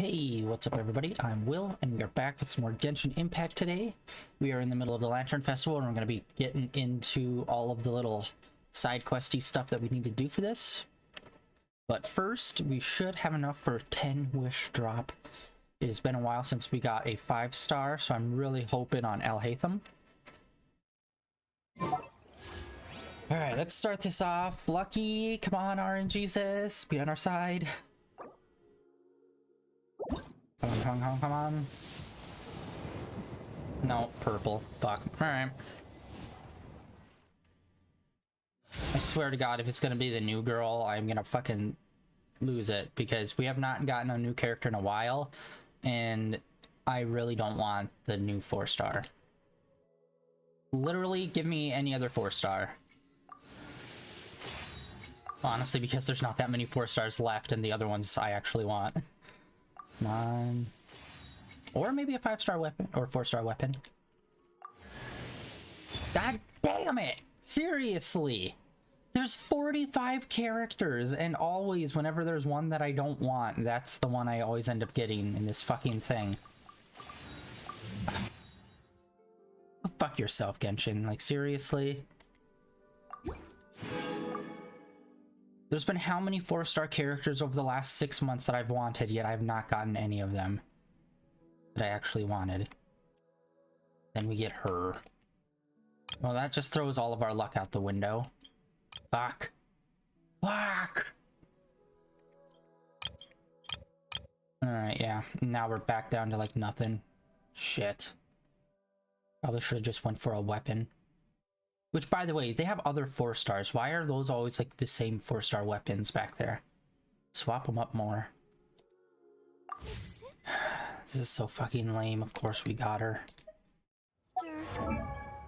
Hey, what's up everybody? I'm Will, and we are back with some more Genshin Impact today. We are in the middle of the Lantern Festival, and we're going to be getting into all of the little side questy stuff that we need to do for this. But first, we should have enough for 10 wish drop. It has been a while since we got a 5-star, so I'm really hoping on Alhaitham. Alright, let's start this off. Lucky, come on RNGesus, be on our side. Come on. No, purple. Fuck. Alright. I swear to God, if it's gonna be the new girl, I'm gonna fucking lose it, because we have not gotten a new character in a while, and I really don't want the new 4-star. Literally, give me any other 4-star. Honestly, because there's not that many 4-stars left, and the other ones I actually want. Come on. Or maybe a 5-star weapon, or 4-star weapon. God damn it! Seriously! There's 45 characters, and always, whenever there's one that I don't want, that's the one I always end up getting in this fucking thing. Oh, fuck yourself, Genshin. Like, seriously? There's been how many 4-star characters over the last 6 months that I've wanted, yet I've not gotten any of them that I actually wanted. Then we get her. Well, that just throws all of our luck out the window. Fuck. Fuck! Alright, yeah. Now we're back down to, like, nothing. Shit. Probably should have just went for a weapon. Which, by the way, they have other 4-stars. Why are those always, like, the same 4-star weapons back there? Swap them up more. This is so fucking lame. Of course we got her.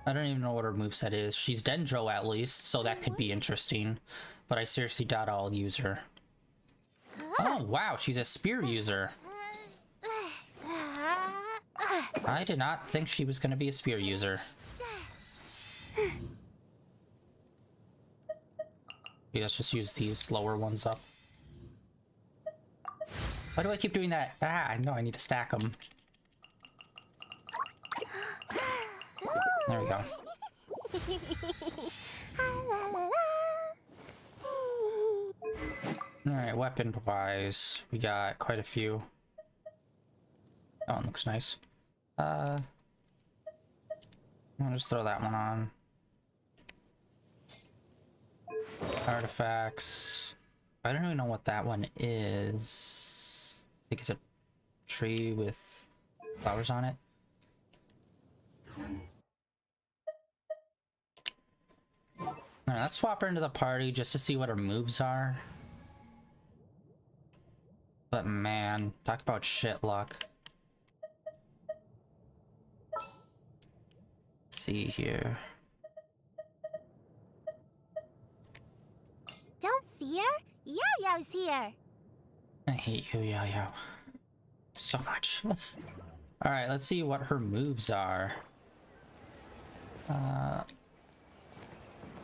I don't even know what her moveset is. She's Dendro at least, so that could be interesting. But I seriously doubt I'll use her. Oh, wow, she's a spear user. I did not think she was going to be a spear user. Okay, let's just use these lower ones up. Why do I keep doing that? Ah, I know I need to stack them. There we go. Alright, weapon-wise, we got quite a few. That one looks nice. I'll just throw that one on. Artifacts. I don't really know what that one is. I think it's a tree with flowers on it. Alright, let's swap her into the party just to see what her moves are. But man, talk about shit luck. Let's see here. Don't fear, Yo-Yo's here. I hate you, Yo-Yo. So much. Alright, let's see what her moves are.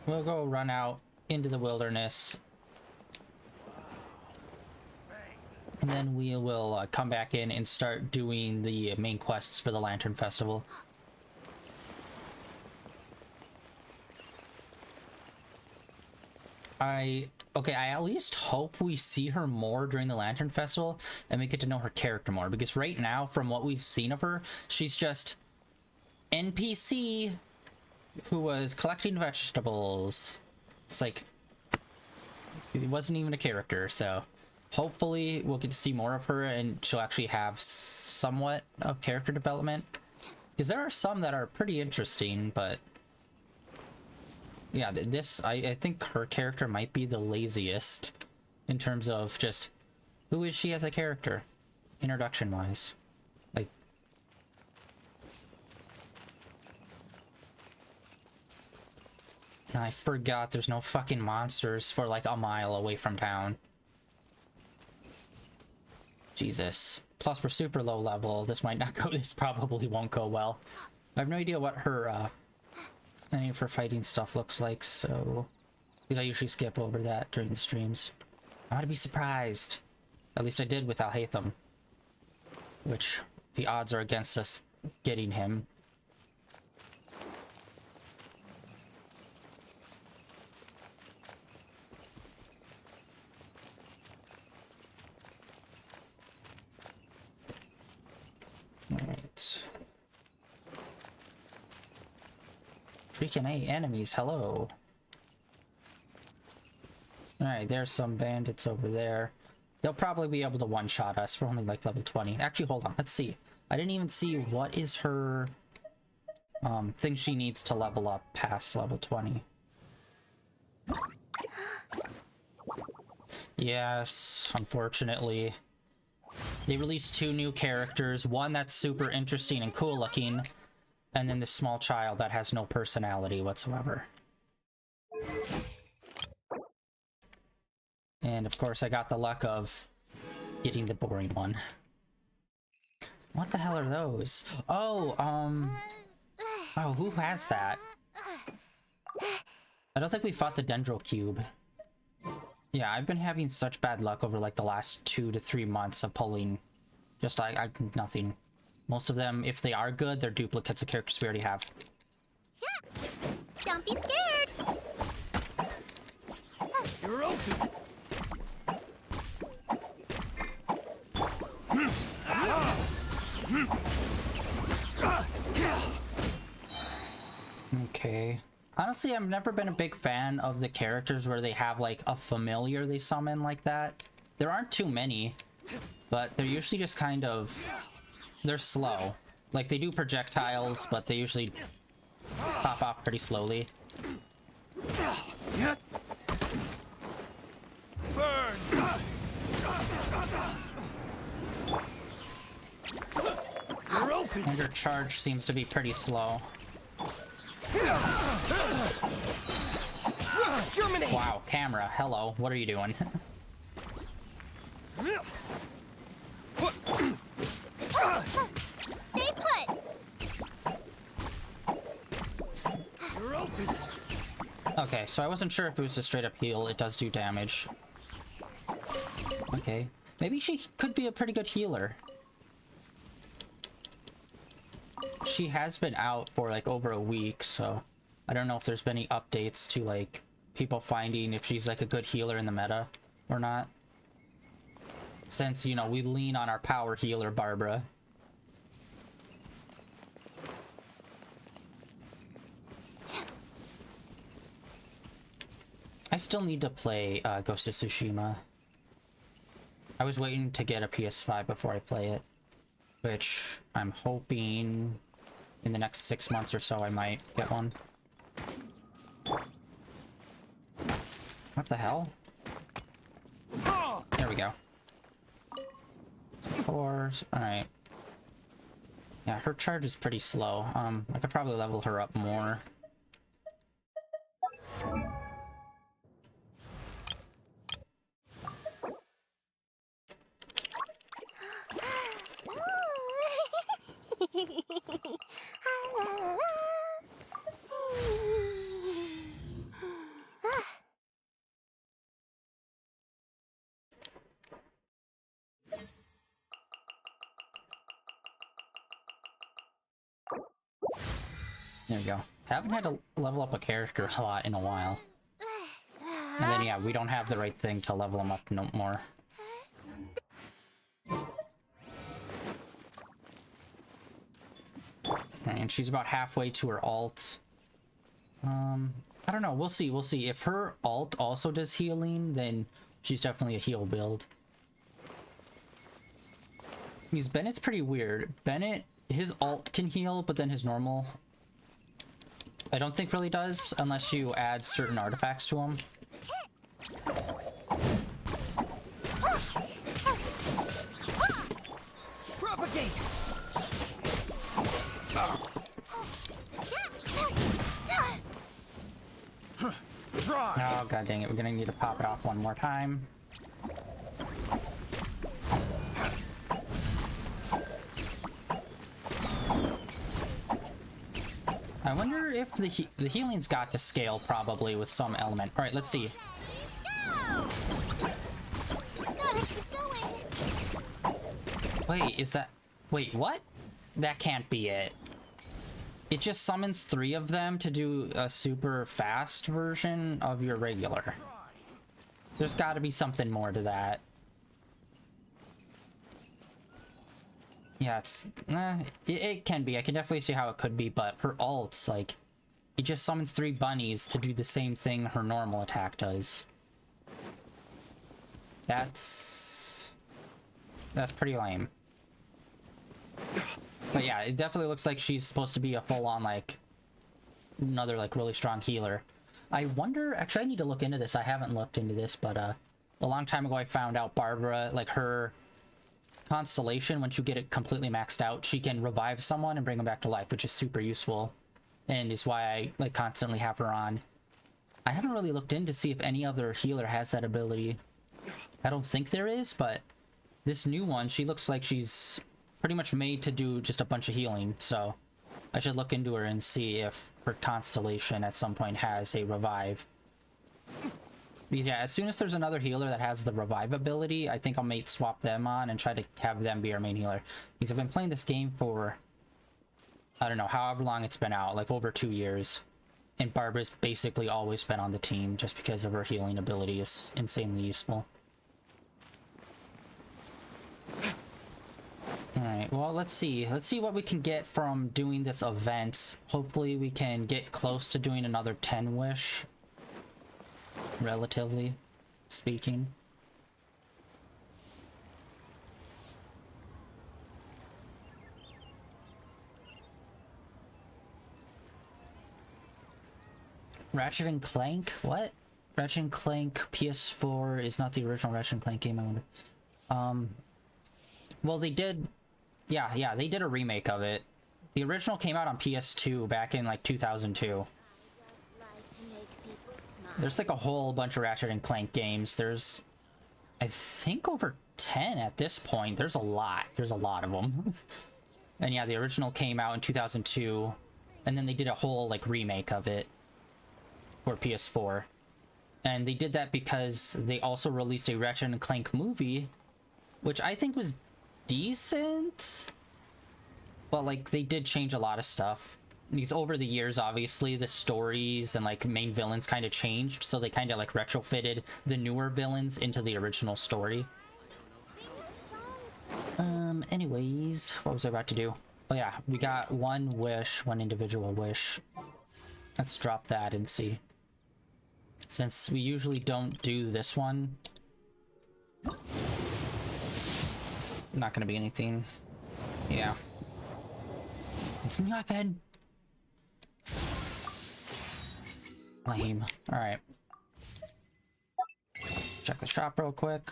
We'll go run out into the wilderness. And then we will come back in and start doing the main quests for the Lantern Festival. I at least hope we see her more during the Lantern Festival and we get to know her character more, because right now, from what we've seen of her, she's just NPC who was collecting vegetables. It's like, it wasn't even a character, so hopefully we'll get to see more of her and she'll actually have somewhat of character development, because there are some that are pretty interesting, but yeah, this, I think her character might be the laziest in terms of just, who is she as a character, introduction-wise. Like, I forgot there's no fucking monsters for like a mile away from town. Jesus. Plus, we're super low level. This might not go, this probably won't go well. I have no idea what her, any of her fighting stuff looks like, so because I usually skip over that during the streams. I ought to be surprised. At least I did with Alhaitham. which the odds are against us getting him. Alright. Freaking A enemies, hello. Alright, there's some bandits over there. They'll probably be able to one-shot us. We're only like level 20. Actually, hold on, let's see. I didn't even see what is her thing she needs to level up past level 20. Yes, unfortunately. They released 2 new characters. One that's super interesting and cool looking, and then this small child that has no personality whatsoever. And of course I got the luck of getting the boring one. What the hell are those? Oh, oh, who has that? I don't think we fought the Dendro Cube. Yeah, I've been having such bad luck over like the last 2 to 3 months of pulling just nothing. Most of them, if they are good, they're duplicates of characters we already have. Yeah. Don't be scared. You're open. Okay. Honestly, I've never been a big fan of the characters where they have like a familiar they summon like that. There aren't too many, but they're usually just kind of... they're slow. Like, they do projectiles, but they usually pop off pretty slowly. Burn. You're open. And your charge seems to be pretty slow. Germinate. Wow, camera, hello, what are you doing? Stay put. You're open. Okay, so I wasn't sure if it was a straight up heal. It does do damage. Okay, maybe she could be a pretty good healer. She has been out for like over a week, so I don't know if there's been any updates to like people finding if she's like a good healer in the meta or not. Since, you know, we lean on our power healer, Barbara. I still need to play Ghost of Tsushima. I was waiting to get a PS5 before I play it, which I'm hoping in the next 6 months or so I might get one. What the hell? There we go. 4. Alright. Yeah, her charge is pretty slow. I could probably level her up more. There we go. Haven't had to level up a character a lot in a while. And then yeah, we don't have the right thing to level them up no more. And she's about halfway to her alt. I don't know, we'll see, we'll see. If her alt also does healing, then she's definitely a heal build. Because Bennett's pretty weird. Bennett, his alt can heal, but then his normal I don't think really does, unless you add certain artifacts to him. Propagate. Oh god dang it, we're gonna need to pop it off one more time. I wonder if the healing's got to scale probably with some element. Alright, let's see. Go! Gotta keep going. Wait, is that... Wait, what? That can't be it. It just summons 3 of them to do a super fast version of your regular. There's got to be something more to that. Yeah, it can be. I can definitely see how it could be, but her ult's like, it just summons 3 bunnies to do the same thing her normal attack does. That's pretty lame. But yeah, it definitely looks like she's supposed to be a full-on, like, another, like, really strong healer. I wonder, actually I need to look into this. I haven't looked into this, but a long time ago I found out Barbara, like, her constellation, once you get it completely maxed out, she can revive someone and bring them back to life, which is super useful, and is why I, like, constantly have her on. I haven't really looked in to see if any other healer has that ability. I don't think there is, but this new one, she looks like she's pretty much made to do just a bunch of healing, so I should look into her and see if her constellation at some point has a revive. Because yeah, as soon as there's another healer that has the revive ability, I think I'll mate swap them on and try to have them be our main healer. Because I've been playing this game for, I don't know, however long it's been out, like over 2 years. And Barbara's basically always been on the team just because of her healing ability is insanely useful. Alright, well, let's see. Let's see what we can get from doing this event. Hopefully we can get close to doing another 10 wish. Relatively speaking. Ratchet and Clank? What? Ratchet and Clank PS4 is not the original Ratchet and Clank game, I wonder. Well, they did... Yeah, they did a remake of it. The original came out on PS2 back in, like, 2002. There's, like, a whole bunch of Ratchet and Clank games. There's, I think, over 10 at this point. There's a lot. There's a lot of them. And yeah, the original came out in 2002. And then they did a whole, like, remake of it for PS4. And they did that because they also released a Ratchet and Clank movie, which I think was decent, but like they did change a lot of stuff. Because over the years, obviously the stories and like main villains kind of changed, so they kind of like retrofitted the newer villains into the original story. Anyways, what was I about to do? Oh yeah, we got one wish, one individual wish. Let's drop that and see. Since we usually don't do this one, it's not gonna be anything. Yeah. It's nothing. Lame. Alright. Check the shop real quick.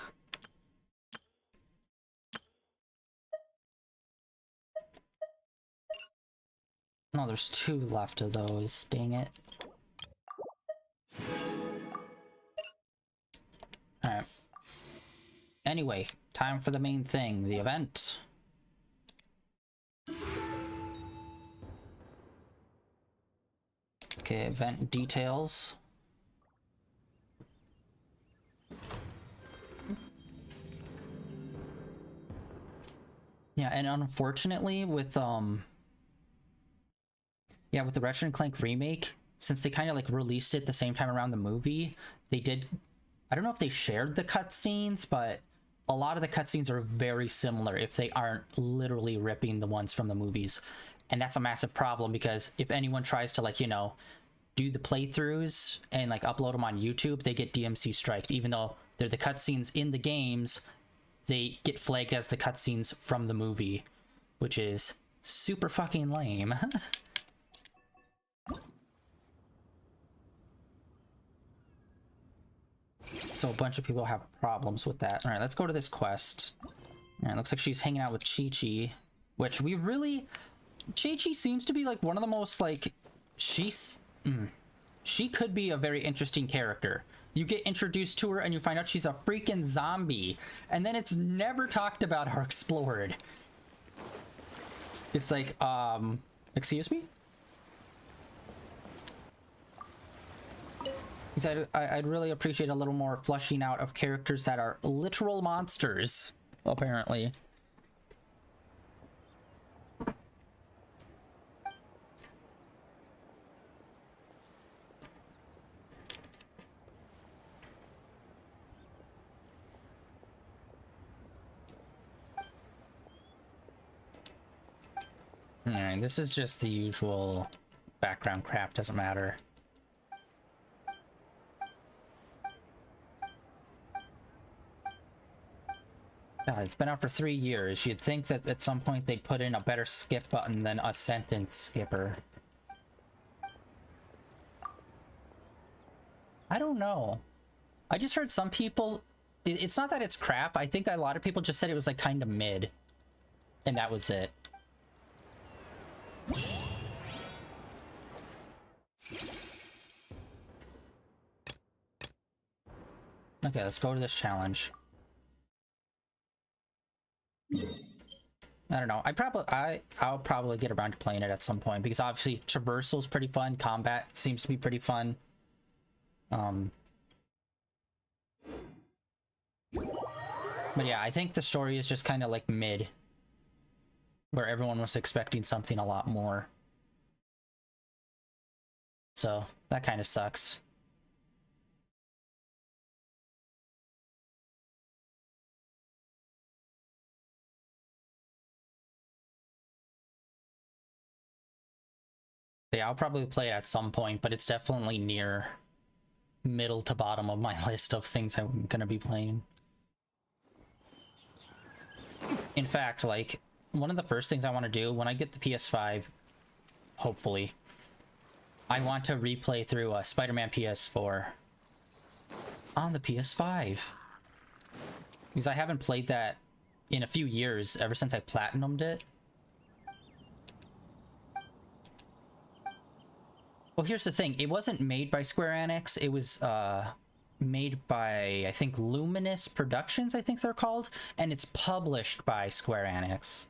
No, there's 2 left of those. Dang it. Alright. Anyway, time for the main thing, the event. Okay, event details. Yeah, and unfortunately with the Ratchet and Clank remake, since they kind of like released it the same time around the movie, they did, I don't know if they shared the cutscenes, but a lot of the cutscenes are very similar if they aren't literally ripping the ones from the movies. And that's a massive problem because if anyone tries to, like, you know, do the playthroughs and like upload them on YouTube, they get DMC striked. Even though they're the cutscenes in the games, they get flagged as the cutscenes from the movie, which is super fucking lame. So a bunch of people have problems with that. All right, let's go to this quest. All right, looks like she's hanging out with Chi-Chi, which we really... Chi-Chi seems to be like one of the most like... She could be a very interesting character. You get introduced to her and you find out she's a freaking zombie. And then it's never talked about or explored. It's like, excuse me? I'd really appreciate a little more fleshing out of characters that are literal monsters, apparently. Alright, this is just the usual background crap, doesn't matter. God, it's been out for 3 years. You'd think that at some point they'd put in a better skip button than a sentence skipper. I don't know. I just heard some people... It's not that it's crap. I think a lot of people just said it was like kind of mid. And that was it. Okay, let's go to this challenge. I don't know. I'll probably get around to playing it at some point because obviously traversal's pretty fun. Combat seems to be pretty fun. But yeah, I think the story is just kind of like mid, where everyone was expecting something a lot more. So that kind of sucks. Yeah, I'll probably play it at some point, but it's definitely near middle to bottom of my list of things I'm gonna be playing. In fact, like, one of the first things I want to do when I get the PS5, hopefully, I want to replay through Spider-Man PS4 on the PS5. Because I haven't played that in a few years, ever since I platinumed it. Well, here's the thing. It wasn't made by Square Enix. It was made by, I think, Luminous Productions, I think they're called. And it's published by Square Enix.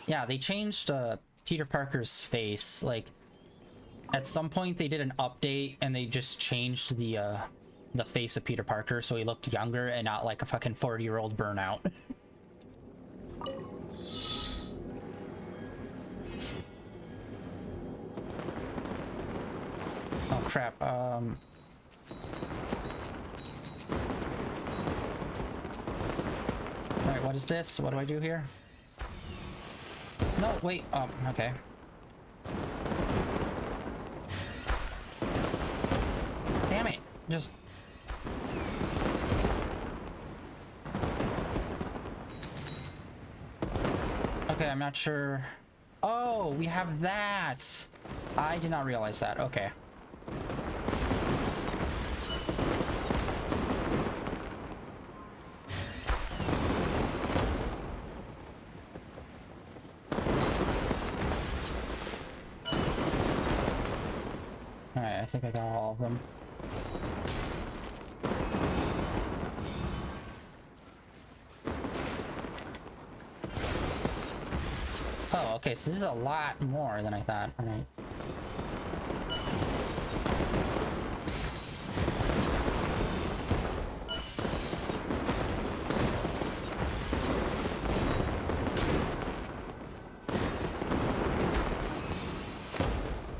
Yeah, they changed Peter Parker's face. Like, at some point they did an update and they just changed the face of Peter Parker so he looked younger and not like a fucking 40-year-old burnout. Oh crap. Alright, what is this? What do I do here? No, wait. Oh, okay. Damn it. Just... Okay, I'm not sure. Oh, we have that. I did not realize that. Okay. Alright, I think I got all of them. Oh, okay, so this is a lot more than I thought. Alright.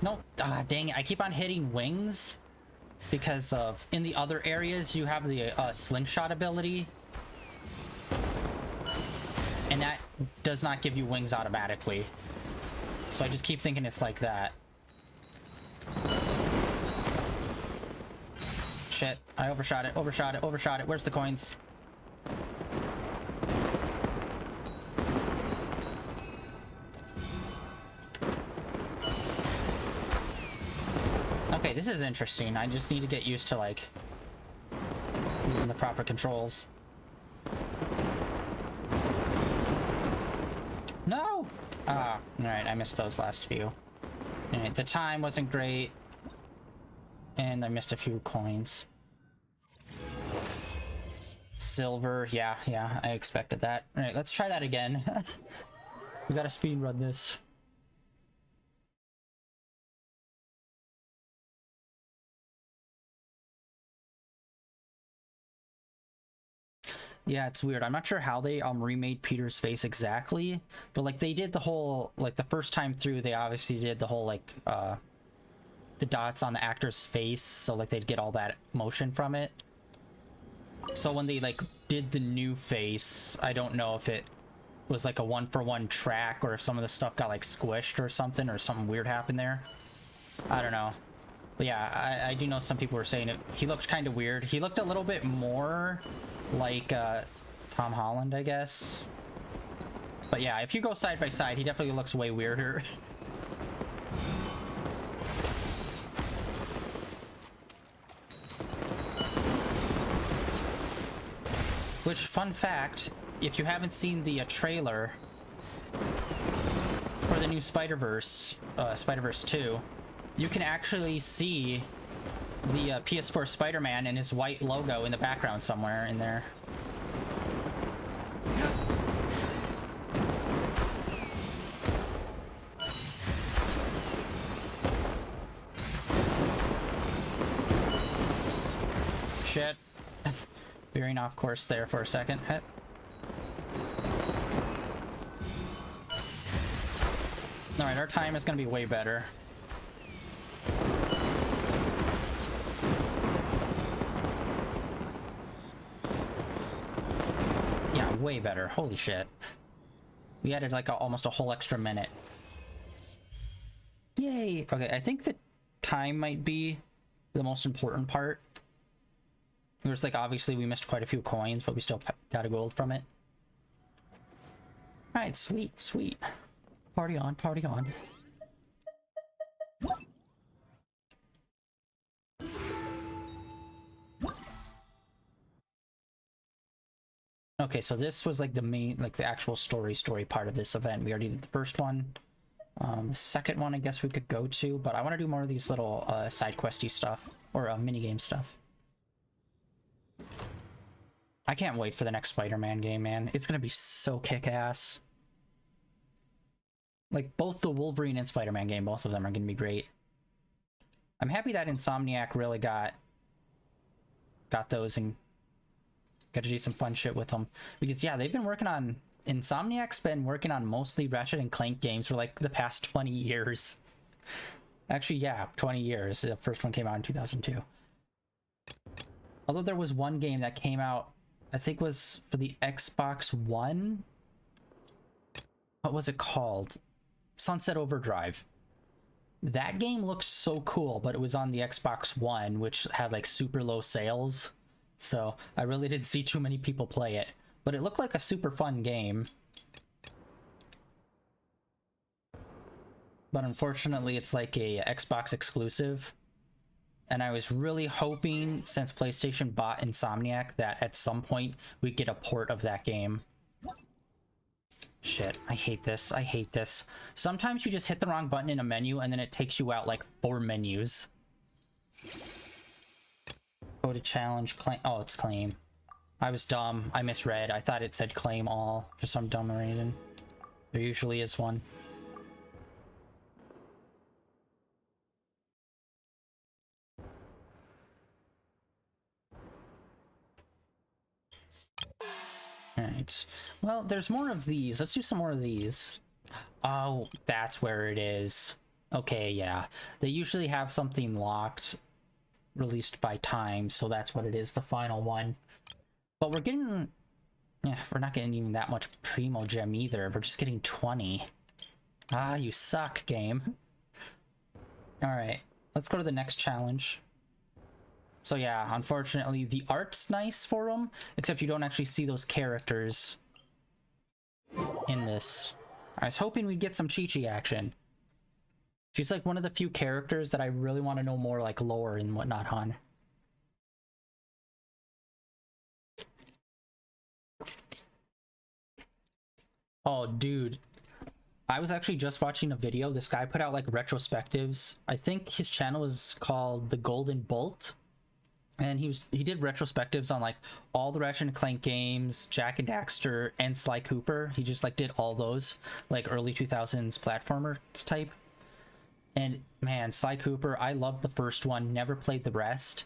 Nope. Ah, dang it. I keep on hitting wings because of in the other areas you have the slingshot ability. And that does not give you wings automatically. So I just keep thinking it's like that. Shit. I overshot it, overshot it, overshot it. Where's the coins? Okay, this is interesting. I just need to get used to, like, using the proper controls. No! Ah, alright, I missed those last few. Alright, the time wasn't great. And I missed a few coins. Silver, yeah, I expected that. Alright, let's try that again. We gotta speed run this. Yeah, it's weird. I'm not sure how they remade Peter's face exactly, but like they did the whole, like the first time through, they obviously did the whole like the dots on the actor's face, so like they'd get all that motion from it. So when they like did the new face, I don't know if it was like a one-for-one track or if some of the stuff got like squished or something weird happened there. I don't know. But yeah, I do know some people were saying it. He looked kind of weird. He looked a little bit more like Tom Holland, I guess. But yeah, if you go side by side, he definitely looks way weirder. Which, fun fact, if you haven't seen the trailer for the new Spider-Verse, Spider-Verse 2, you can actually see the PS4 Spider-Man and his white logo in the background somewhere in there. Shit. Veering off course there for a second. Alright, our time is going to be way better. Yeah, way better. Holy shit. We added like almost a whole extra minute. Yay! Okay, I think the time might be the most important part. There's like, obviously we missed quite a few coins, but we still got a gold from it. Alright, sweet, sweet. Party on, party on. Okay, so this was like the main, like the actual story part of this event. We already did the first one. The second one I guess we could go to, but I want to do more of these little side questy stuff, or minigame stuff. I can't wait for the next Spider-Man game, man. It's gonna be so kick-ass. Like, both the Wolverine and Spider-Man game, both of them are gonna be great. I'm happy that Insomniac really got those and got to do some fun shit with them. Because, yeah, they've been working on... Insomniac's been working on mostly Ratchet and Clank games for, like, the past 20 years. Actually, yeah, 20 years. The first one came out in 2002. Although there was one game that came out, I think was for the Xbox One. What was it called? Sunset Overdrive. That game looked so cool, but it was on the Xbox One, which had like super low sales. So I really didn't see too many people play it. But it looked like a super fun game. But unfortunately, it's like a Xbox exclusive. And I was really hoping, since PlayStation bought Insomniac, that at some point we'd get a port of that game. Shit, I hate this. I hate this. Sometimes you just hit the wrong button in a menu and then it takes you out like 4 menus. Go to challenge, claim. Oh, it's claim. I was dumb. I misread. I thought it said claim all for some dumb reason. There usually is one. Alright. Well, there's more of these. Let's do some more of these. Oh, that's where it is. Okay, yeah. They usually have something locked, released by time, so that's what it is, the final one. But we're getting... Yeah, we're not getting even that much Primo Gem either. We're just getting 20. Ah, you suck, game. Alright, let's go to the next challenge. So yeah, unfortunately, the art's nice for them, except you don't actually see those characters in this. I was hoping we'd get some Chi-Chi action. She's like one of the few characters that I really want to know more like lore and whatnot on. Oh, dude. I was actually just watching a video. This guy put out like retrospectives. I think his channel is called The Golden Bolt. And he did retrospectives on like all the Ratchet and Clank games, Jak and Daxter, and Sly Cooper. He just like did all those like early 2000s platformer type. And man, Sly Cooper, I loved the first one, never played the rest.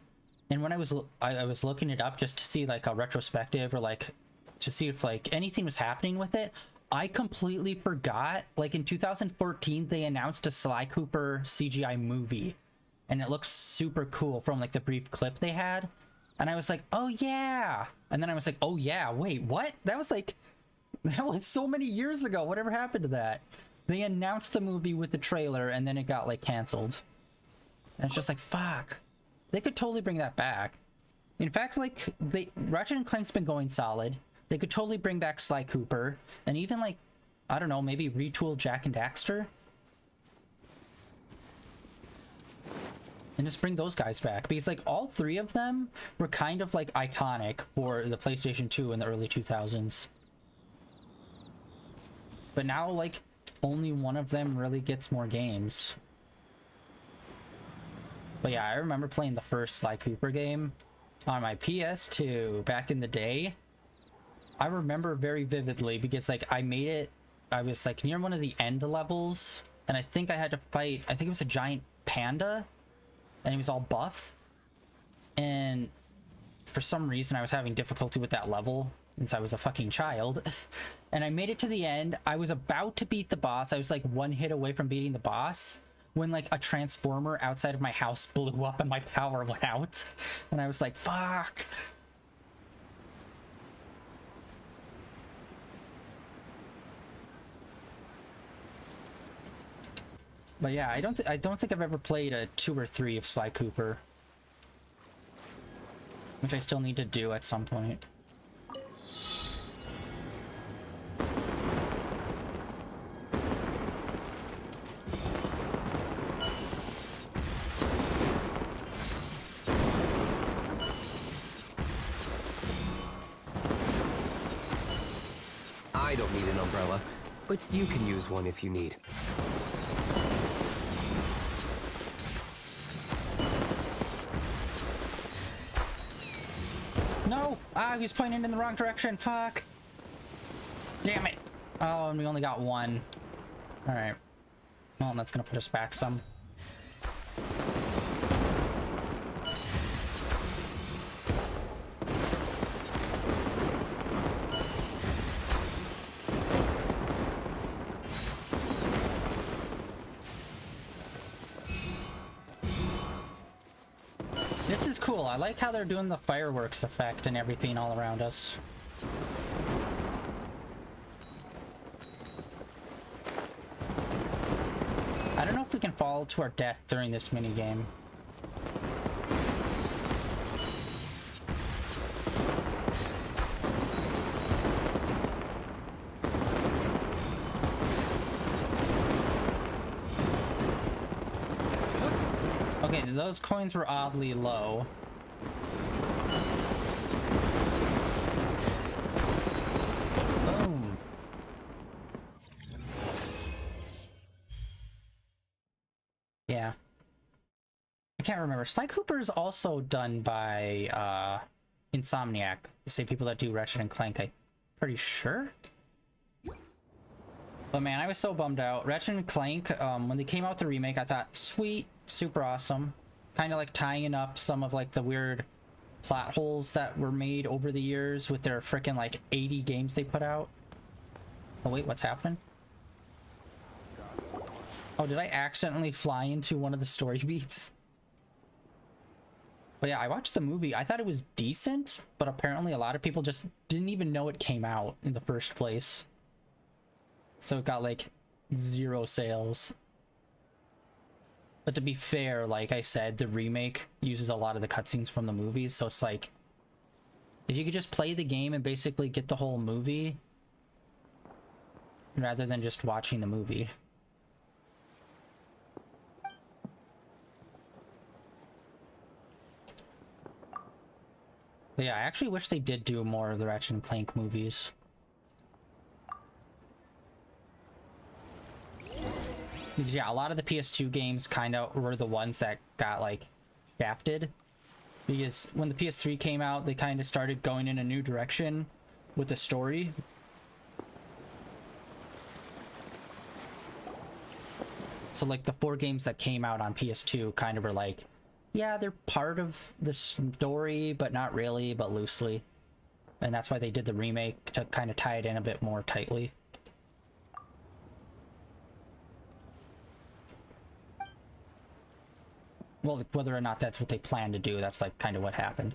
And when I was looking it up just to see like a retrospective or like to see if like anything was happening with it. I completely forgot, like in 2014 they announced a Sly Cooper CGI movie, and it looked super cool from like the brief clip they had, and I was like, oh yeah, and then I was like, oh yeah, wait, what? That was so many years ago. Whatever happened to that? They announced the movie with the trailer and then it got like canceled, and it's just like, fuck, they could totally bring that back. In fact, like Ratchet and Clank's been going solid. They could totally bring back Sly Cooper, and even like, I don't know, maybe retool Jak and Daxter, and just bring those guys back, because like all three of them were kind of like iconic for the PlayStation 2 in the early 2000s. But now like only one of them really gets more games. But yeah, I remember playing the first Sly Cooper game on my PS2 back in the day. I remember very vividly because like I was like near one of the end levels, and I think I had to fight, I think it was a giant panda, and he was all buff, and for some reason I was having difficulty with that level since I was a fucking child. And I made it to the end. I was about to beat the boss. I was like one hit away from beating the boss when like a transformer outside of my house blew up and my power went out, and I was like, fuck. But yeah, I don't think I've ever played a 2 or 3 of Sly Cooper, which I still need to do at some point. I don't need an umbrella, but you can use one if you need. No! Ah, he's pointing in the wrong direction. Fuck. Damn it. Oh, and we only got one. Alright. Well, that's gonna put us back some. This is cool. I like how they're doing the fireworks effect and everything all around us. I don't know if we can fall to our death during this minigame. Okay, those coins were oddly low. Boom. Yeah. I can't remember. Sly Cooper is also done by Insomniac, the same people that do Ratchet and Clank, I'm pretty sure. But man, I was so bummed out. Ratchet and Clank, when they came out with the remake, I thought, sweet, super awesome. Kind of like tying up some of like the weird plot holes that were made over the years with their freaking like 80 games they put out. Oh wait, what's happening? Oh, did I accidentally fly into one of the story beats? But yeah, I watched the movie. I thought it was decent, but apparently a lot of people just didn't even know it came out in the first place. So it got like 0 sales. But to be fair, like I said, the remake uses a lot of the cutscenes from the movies, so it's like, if you could just play the game and basically get the whole movie, rather than just watching the movie. But yeah, I actually wish they did do more of the Ratchet and Clank movies. Because yeah, a lot of the PS2 games kind of were the ones that got like shafted. Because when the PS3 came out, they kind of started going in a new direction with the story. So like the 4 games that came out on PS2 kind of were like, yeah, they're part of the story, but not really, but loosely. and that's why they did the remake, to kind of tie it in a bit more tightly. Well, whether or not that's what they plan to do, that's like kind of what happened.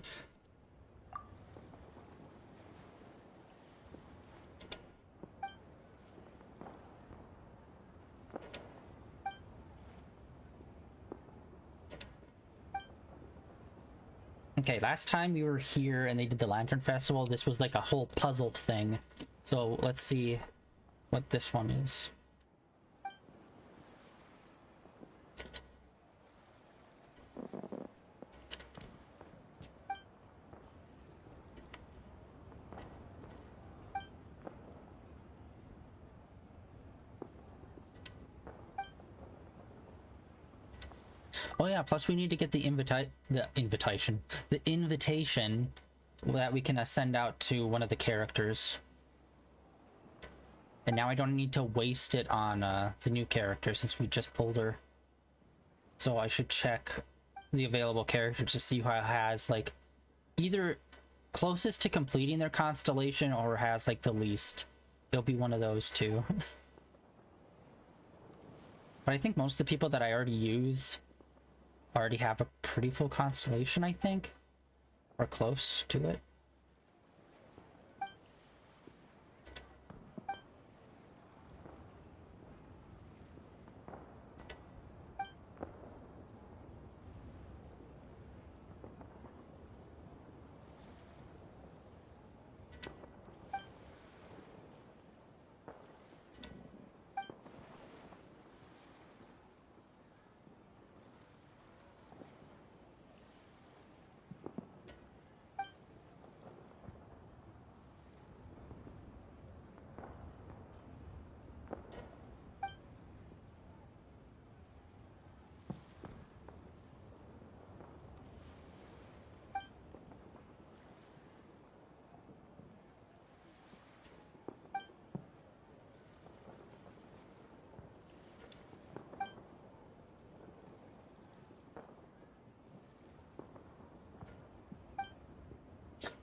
Okay, last time we were here and they did the Lantern Festival, this was like a whole puzzle thing. So let's see what this one is. Oh yeah, plus we need to get the invitation that we can send out to one of the characters. And now I don't need to waste it on the new character since we just pulled her. So I should check the available characters to see who has like either closest to completing their constellation or has like the least. It'll be one of those two. But I think most of the people that I already use already have a pretty full constellation, I think, or close to it.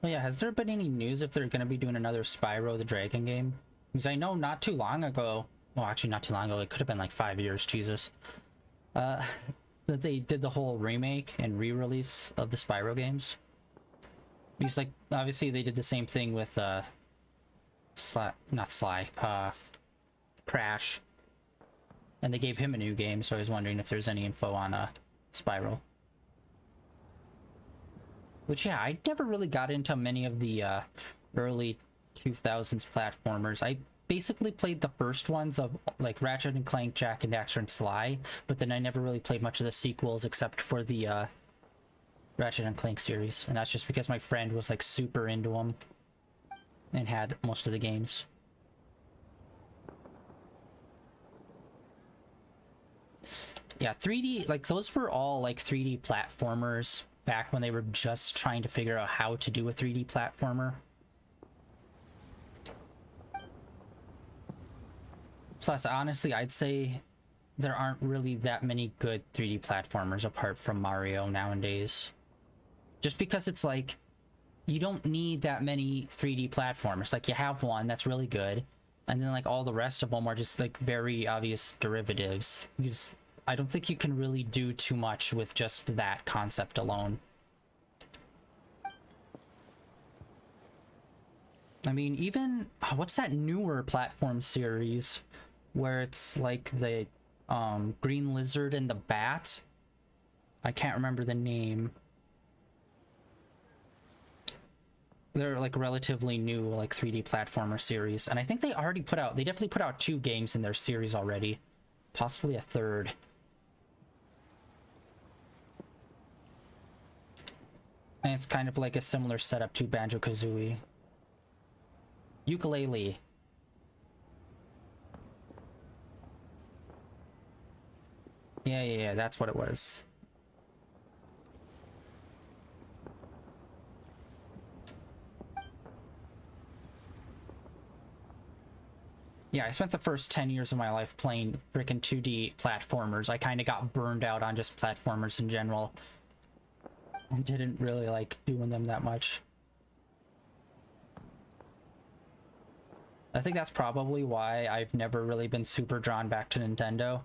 Oh yeah, has there been any news if they're going to be doing another Spyro the Dragon game? Because I know not too long ago, well actually not too long ago, it could have been like 5 years, Jesus, that they did the whole remake and re-release of the Spyro games. Because like, obviously they did the same thing with, Crash. And they gave him a new game, so I was wondering if there's any info on, Spyro. Which, yeah, I never really got into many of the early 2000s platformers. I basically played the first ones of, like, Ratchet and Clank, Jak and Daxter and Sly, but then I never really played much of the sequels except for the Ratchet and Clank series. And that's just because my friend was, like, super into them and had most of the games. Yeah, 3D, like, those were all, like, 3D platformers back when they were just trying to figure out how to do a 3D platformer. Plus, honestly, I'd say there aren't really that many good 3D platformers apart from Mario nowadays. Just because it's like, you don't need that many 3D platformers. Like, you have one that's really good, and then like all the rest of them are just like very obvious derivatives. Because I don't think you can really do too much with just that concept alone. I mean, even what's that newer platform series where it's like the green lizard and the bat? I can't remember the name. They're like relatively new, like 3D platformer series, and I think they definitely put out 2 games in their series already, possibly a third. And it's kind of like a similar setup to Banjo-Kazooie. Ukulele. Yeah, that's what it was. Yeah, I spent the first 10 years of my life playing freaking 2D platformers. I kind of got burned out on just platformers in general. I didn't really like doing them that much. I think that's probably why I've never really been super drawn back to Nintendo.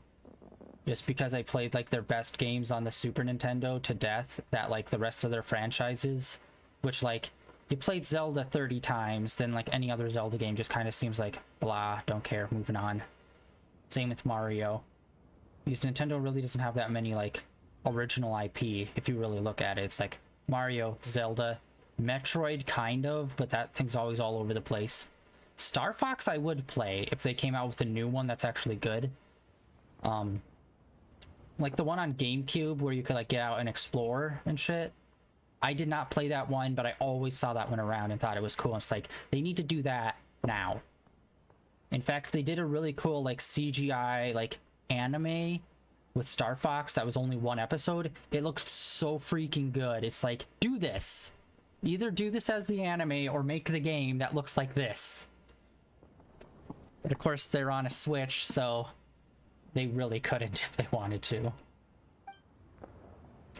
Just because I played like their best games on the Super Nintendo to death, that like the rest of their franchises, which like you played Zelda 30 times, then like any other Zelda game just kind of seems like blah, don't care, moving on. Same with Mario. Because Nintendo really doesn't have that many like original IP if you really look at it. It's like Mario, Zelda, Metroid kind of, but that thing's always all over the place. Star Fox I would play if they came out with a new one that's actually good. Like the one on GameCube where you could like get out and explore and shit. I did not play that one, but I always saw that one around and thought it was cool. It's like, they need to do that now. In fact, they did a really cool like CGI like anime with Star Fox that was only one episode. It looked so freaking good. It's like, do this. Either do this as the anime or make the game that looks like this. But of course, they're on a Switch, so they really couldn't if they wanted to.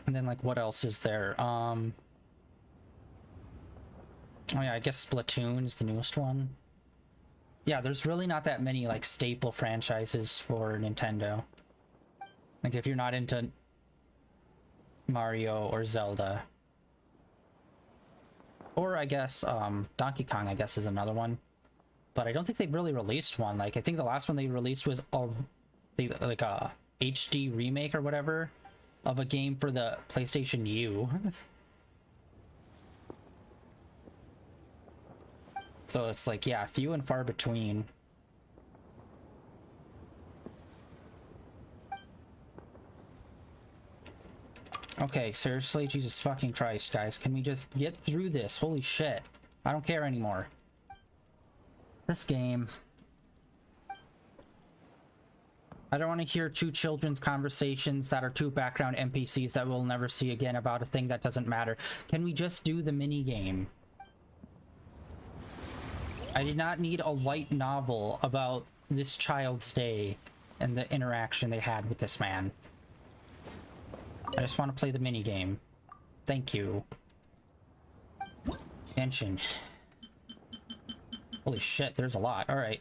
And then, like, what else is there? Oh yeah, I guess Splatoon is the newest one. Yeah, there's really not that many, like, staple franchises for Nintendo. Like, if you're not into Mario or Zelda. Or, I guess, Donkey Kong, I guess, is another one. But I don't think they've really released one. Like, I think the last one they released was like a HD remake or whatever of a game for the PlayStation U. So it's like, yeah, few and far between. Okay, seriously, Jesus fucking Christ, guys. Can we just get through this? Holy shit. I don't care anymore. This game. I don't want to hear two children's conversations that are two background NPCs that we'll never see again about a thing that doesn't matter. Can we just do the mini game? I did not need a light novel about this child's day and the interaction they had with this man. I just want to play the mini game. Thank you. Genshin. Holy shit, there's a lot. Alright.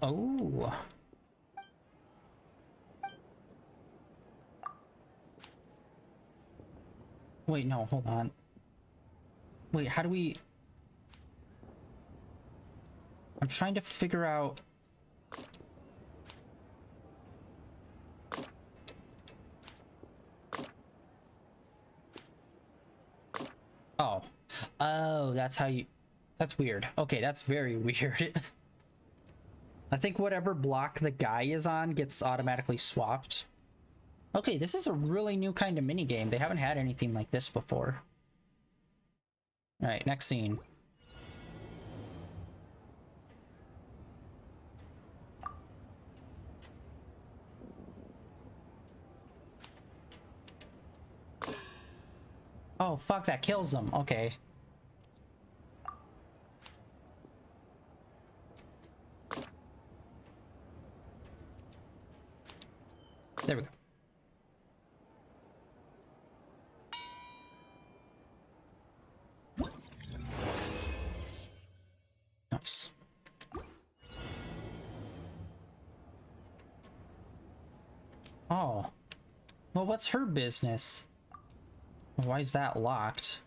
Oh. Wait, no, hold on. Wait, how do we... I'm trying to figure out... Oh. Oh, that's how you... That's weird. Okay, that's very weird. I think whatever block the guy is on gets automatically swapped. Okay, this is a really new kind of minigame. They haven't had anything like this before. Alright, next scene. Oh, fuck, that kills them. Okay. There we go. Nice. Oh. Well, what's her business? Why is that locked?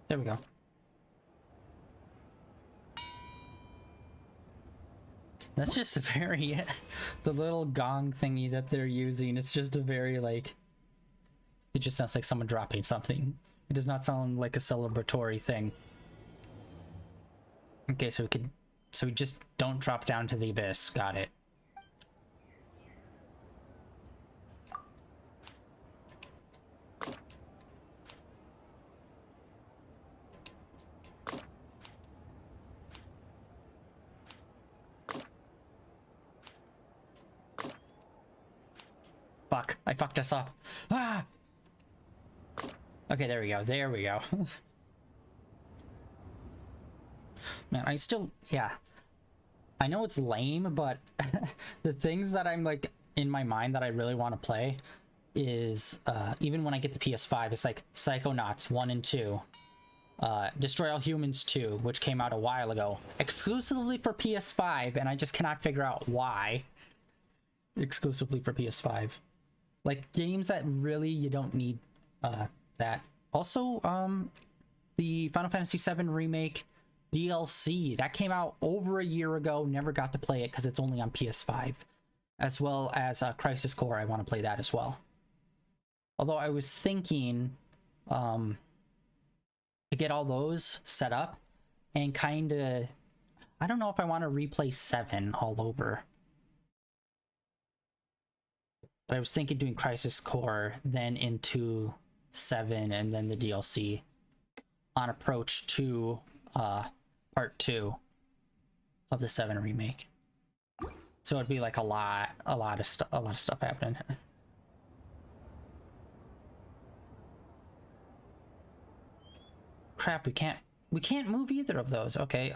There we go. That's just a very... the little gong thingy that they're using, it's just a very, like... It just sounds like someone dropping something. It does not sound like a celebratory thing. Okay, so we could... So we just don't drop down to the abyss. Got it. Fuck, I fucked us up. Ah! Okay, there we go. There we go. Man, I still... Yeah. I know it's lame, but the things that I'm like in my mind that I really want to play is even when I get the PS5, it's like Psychonauts 1 and 2, Destroy All Humans 2, which came out a while ago, exclusively for PS5, and I just cannot figure out why. Exclusively for PS5. Like, games that really you don't need that. Also, the Final Fantasy VII Remake DLC, that came out over a year ago, never got to play it because it's only on PS5. As well as Crisis Core, I want to play that as well. Although I was thinking to get all those set up and kind of, I don't know if I want to replay 7 all over. But I was thinking doing Crisis Core, then into 7, and then the DLC on approach to part 2 of the 7 remake. So it'd be like a lot of stuff happening. Crap, we can't move either of those. Okay,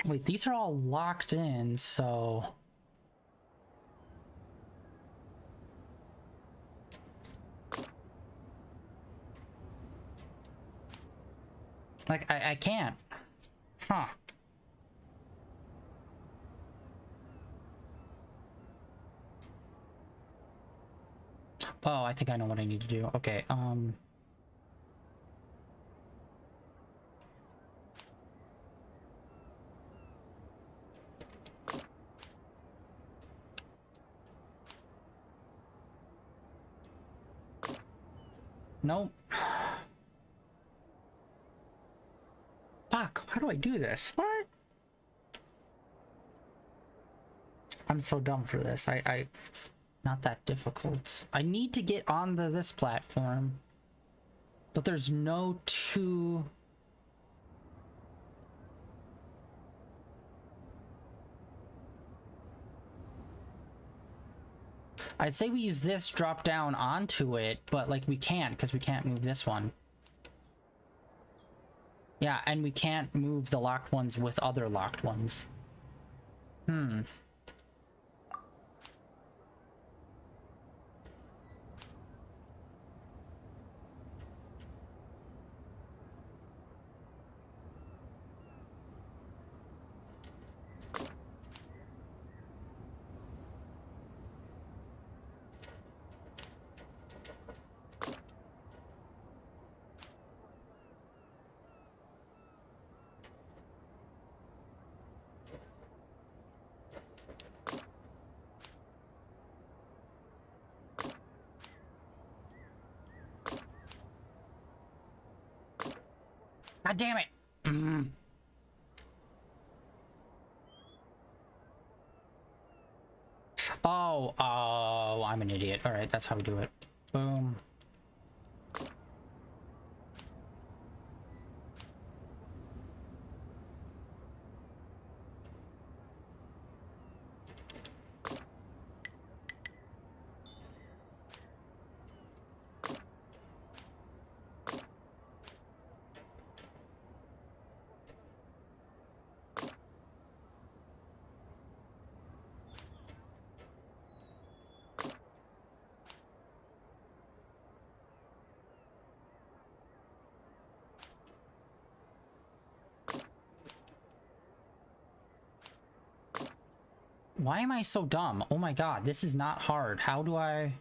wait, these are all locked in, so like I can't. Huh. Oh, I think I know what I need to do. Okay, nope. Fuck, how do I do this? What? I'm so dumb for this. It's not that difficult. I need to get on this platform, but there's no two. I'd say we use this drop down onto it, but like we can't because we can't move this one. Yeah, and we can't move the locked ones with other locked ones. God damn it! Oh, I'm an idiot. Alright, that's how we do it. Boom. Why am I so dumb? Oh my god, this is not hard. How do I...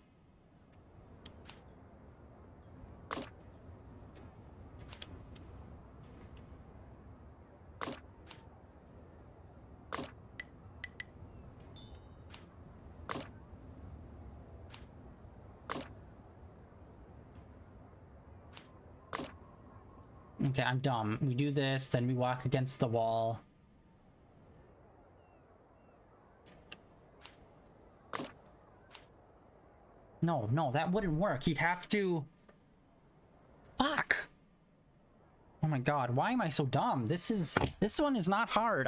Okay, I'm dumb. We do this, then we walk against the wall. No, that wouldn't work. You'd have to... Fuck! Oh my god, why am I so dumb? This one is not hard.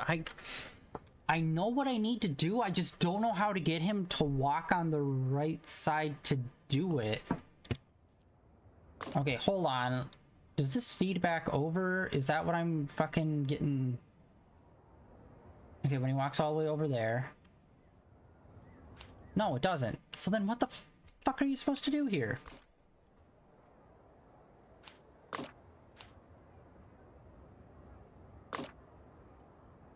I know what I need to do, I just don't know how to get him to walk on the right side to do it. Okay, hold on. Does this feedback over? Is that what I'm fucking getting? Okay, when he walks all the way over there. No, it doesn't. So then what the fuck are you supposed to do here?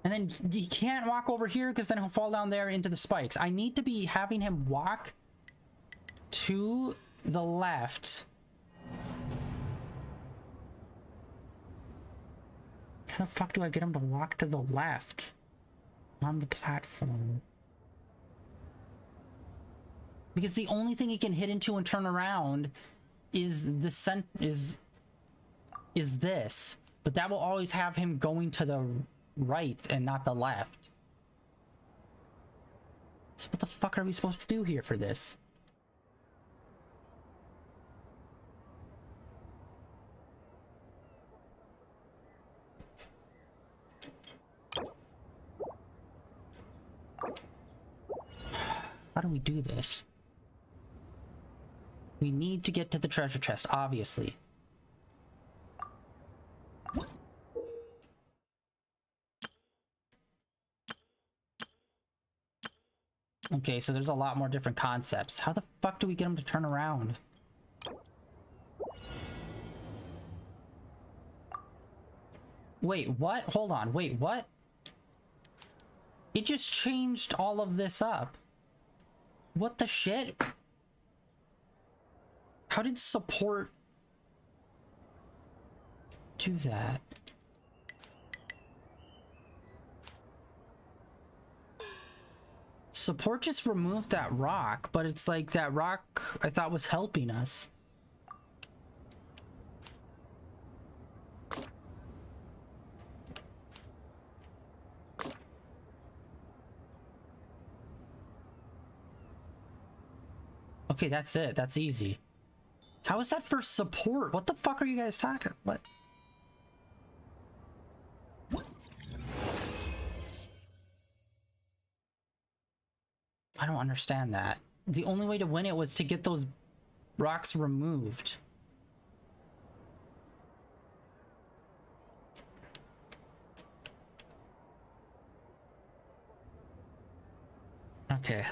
And then he can't walk over here because then he'll fall down there into the spikes. I need to be having him walk to the left. How the fuck do I get him to walk to the left on the platform? Because the only thing he can hit into and turn around is the is this. But that will always have him going to the right and not the left. So what the fuck are we supposed to do here for this? How do we do this? We need to get to the treasure chest, obviously. Okay, so there's a lot more different concepts. How the fuck do we get him to turn around? Wait, what? Hold on, wait, what? It just changed all of this up. What the shit? How did support do that? Support just removed that rock, but it's like that rock I thought was helping us. Okay, that's it. That's easy. How is that for support? What the fuck are you guys talking? What? I don't understand that. The only way to win it was to get those rocks removed. Okay.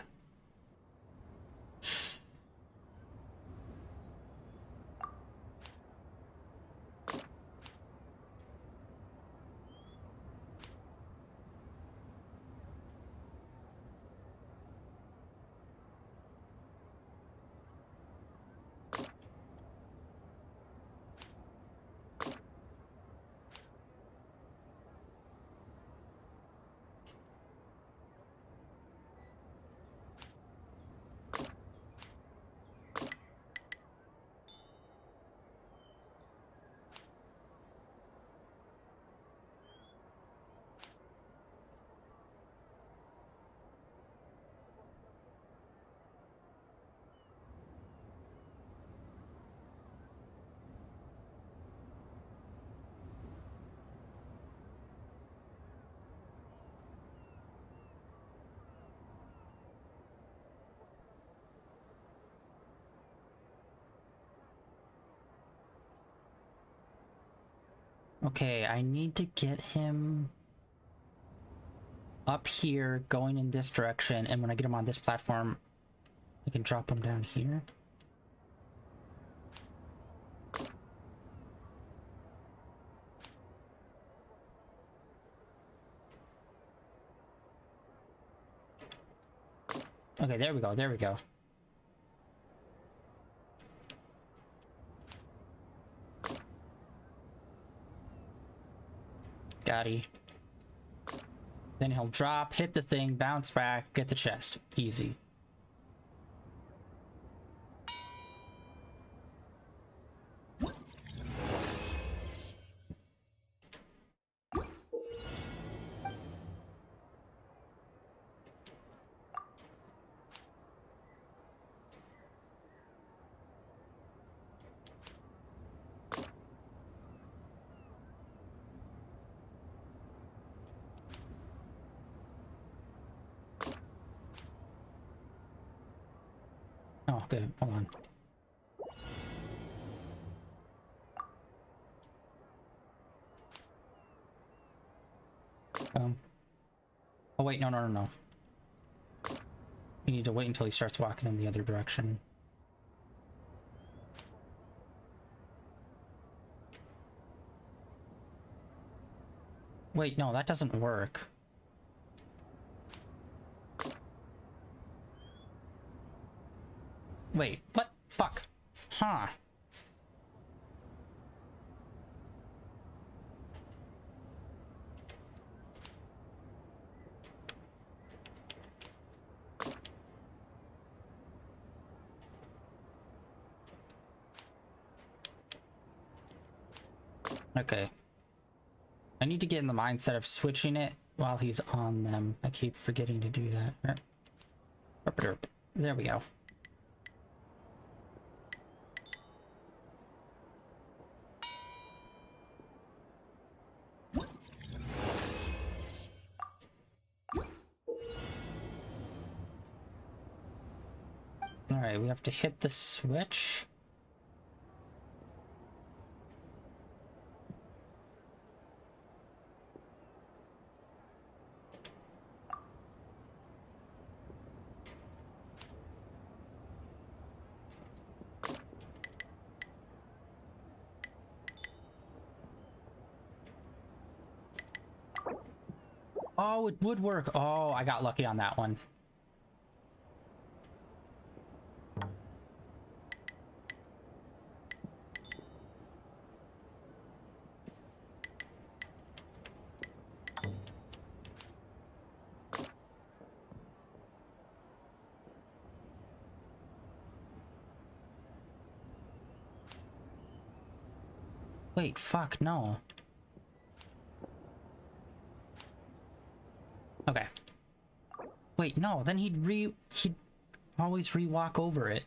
Okay, I need to get him up here, going in this direction, and when I get him on this platform, I can drop him down here. Okay, there we go, there we go. Got he. Then he'll drop, hit the thing, bounce back, get the chest. Easy. Oh, okay, hold on. Oh wait, no. We need to wait until he starts walking in the other direction. Wait, no, that doesn't work. Wait, what? Fuck. Huh. Okay. I need to get in the mindset of switching it while he's on them. I keep forgetting to do that. There we go. Alright, we have to hit the switch. Oh, it would work. Oh, I got lucky on that one. Wait, fuck, no. Okay. Wait, no, then he'd always re-walk over it.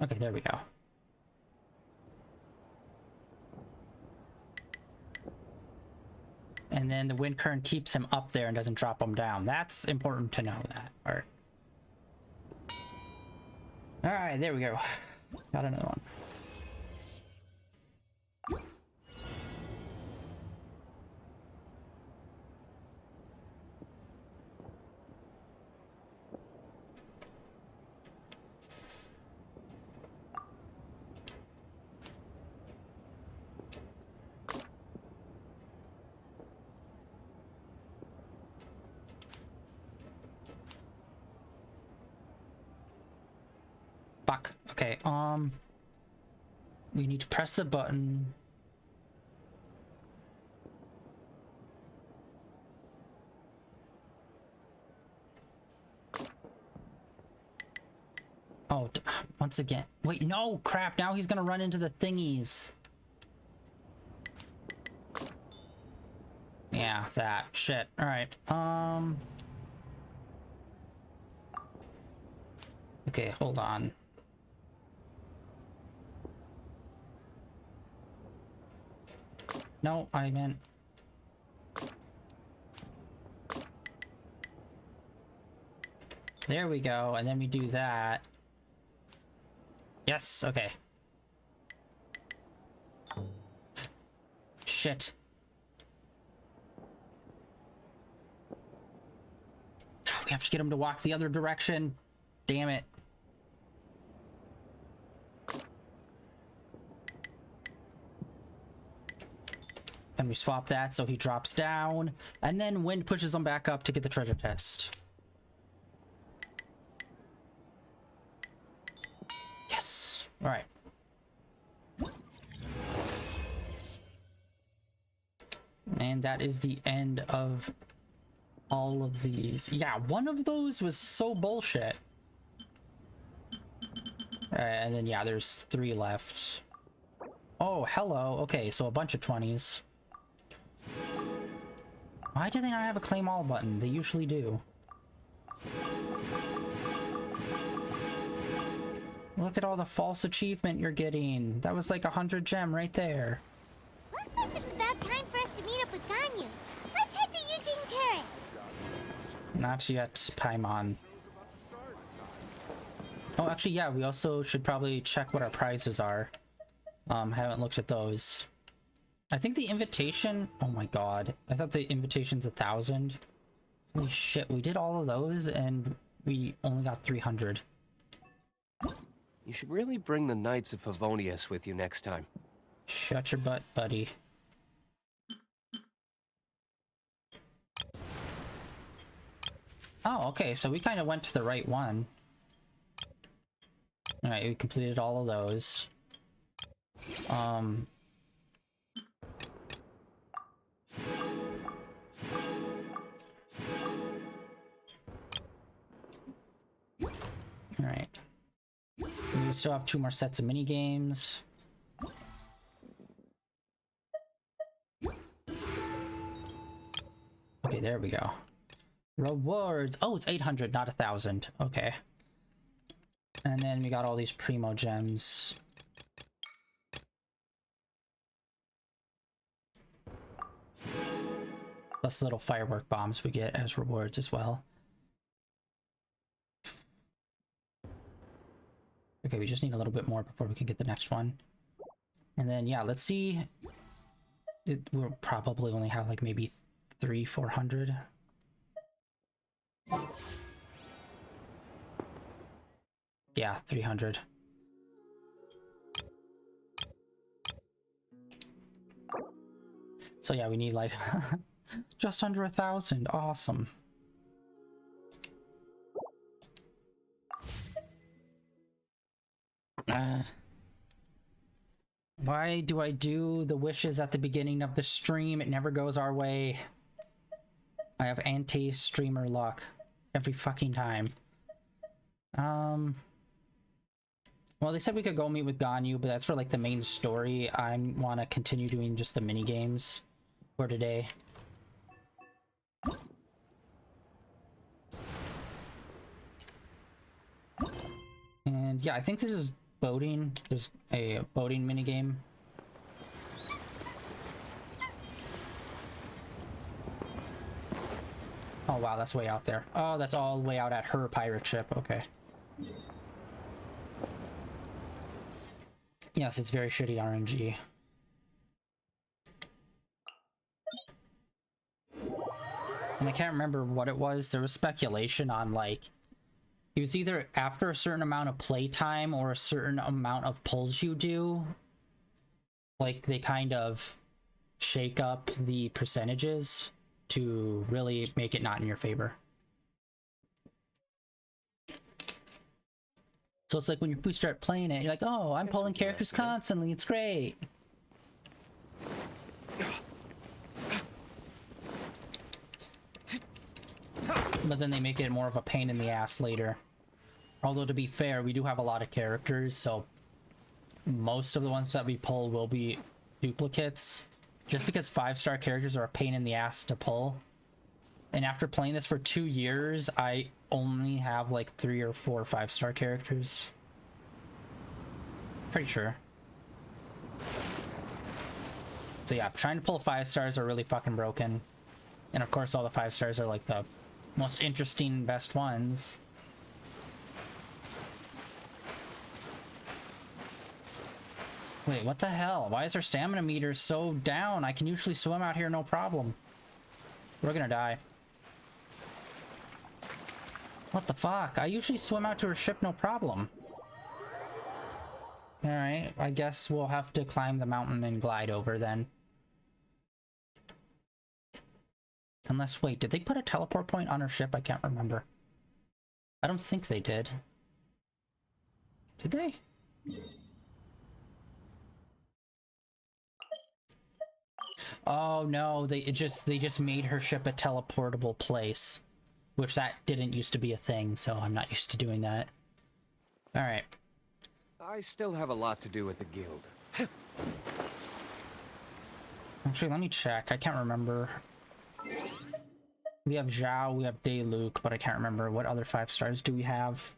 Okay, there we go. And then the wind current keeps him up there and doesn't drop him down. That's important to know that. Alright. Alright, there we go. Got another one. Fuck. Okay, we need to press the button. Oh, once again. Wait, no, crap, now he's gonna run into the thingies. Yeah, that. Shit. Alright, okay, hold on. No, I meant... There we go, and then we do that. Yes, okay. Shit. We have to get him to walk the other direction. Damn it. Then we swap that so he drops down, and then wind pushes him back up to get the treasure chest. Yes. All right. And that is the end of all of these. Yeah, one of those was so bullshit. All right, and then yeah, there's 3 left. Oh, hello. Okay, so a bunch of 20s. Why do they not have a claim all button? They usually do. Look at all the false achievement you're getting. That was like 100 gem right there. Looks like it's about time for us to meet up with Ganyu. Let's Not yet, Paimon. Oh, actually, yeah, we also should probably check what our prizes are. Haven't looked at those. I think the invitation... Oh my god. I thought the invitation's 1,000. Holy shit, we did all of those and we only got 300. You should really bring the Knights of Favonius with you next time. Shut your butt, buddy. Oh, okay, so we kind of went to the right one. Alright, we completed all of those. Alright. We still have 2 more sets of mini games. Okay, there we go. Rewards. Oh, it's 800, not 1,000. Okay. And then we got all these primo gems. Plus little firework bombs we get as rewards as well. Okay, we just need a little bit more before we can get the next one. And then, yeah, let's see. We'll probably only have like maybe 300-400. Yeah, 300. So yeah, we need like just under 1,000. Awesome. Why do I do the wishes at the beginning of the stream? It never goes our way. I have anti-streamer luck every fucking time. Well, they said we could go meet with Ganyu, but that's for like the main story. I want to continue doing just the mini games for today. And yeah, I think this is boating. There's a boating mini game. Oh wow, that's way out there. Oh, that's all the way out at her pirate ship. Okay. Yes, it's very shitty RNG. And I can't remember what it was. There was speculation on like it was either after a certain amount of playtime or a certain amount of pulls you do. Like they kind of shake up the percentages to really make it not in your favor. So it's like when we start playing it, you're like, oh, I'm pulling characters constantly, it's great. But then they make it more of a pain in the ass later. Although to be fair, we do have a lot of characters, so most of the ones that we pull will be duplicates. Just because 5-star characters are a pain in the ass to pull. And after playing this for 2 years, I only have like 3 or 4 5-star characters. Pretty sure. So yeah, trying to pull 5 stars are really fucking broken. And of course all the 5 stars are like the most interesting, best ones. Wait, what the hell? Why is our stamina meter so down? I can usually swim out here no problem. We're gonna die. What the fuck? I usually swim out to her ship no problem. Alright, I guess we'll have to climb the mountain and glide over then. Unless, wait, did they put a teleport point on her ship? I can't remember. I don't think they did. Did they? Oh no, they just made her ship a teleportable place. Which that didn't used to be a thing, so I'm not used to doing that. Alright. I still have a lot to do with the guild. Actually, let me check. I can't remember. We have Zhao, we have Luke, but I can't remember what other 5 stars do we have.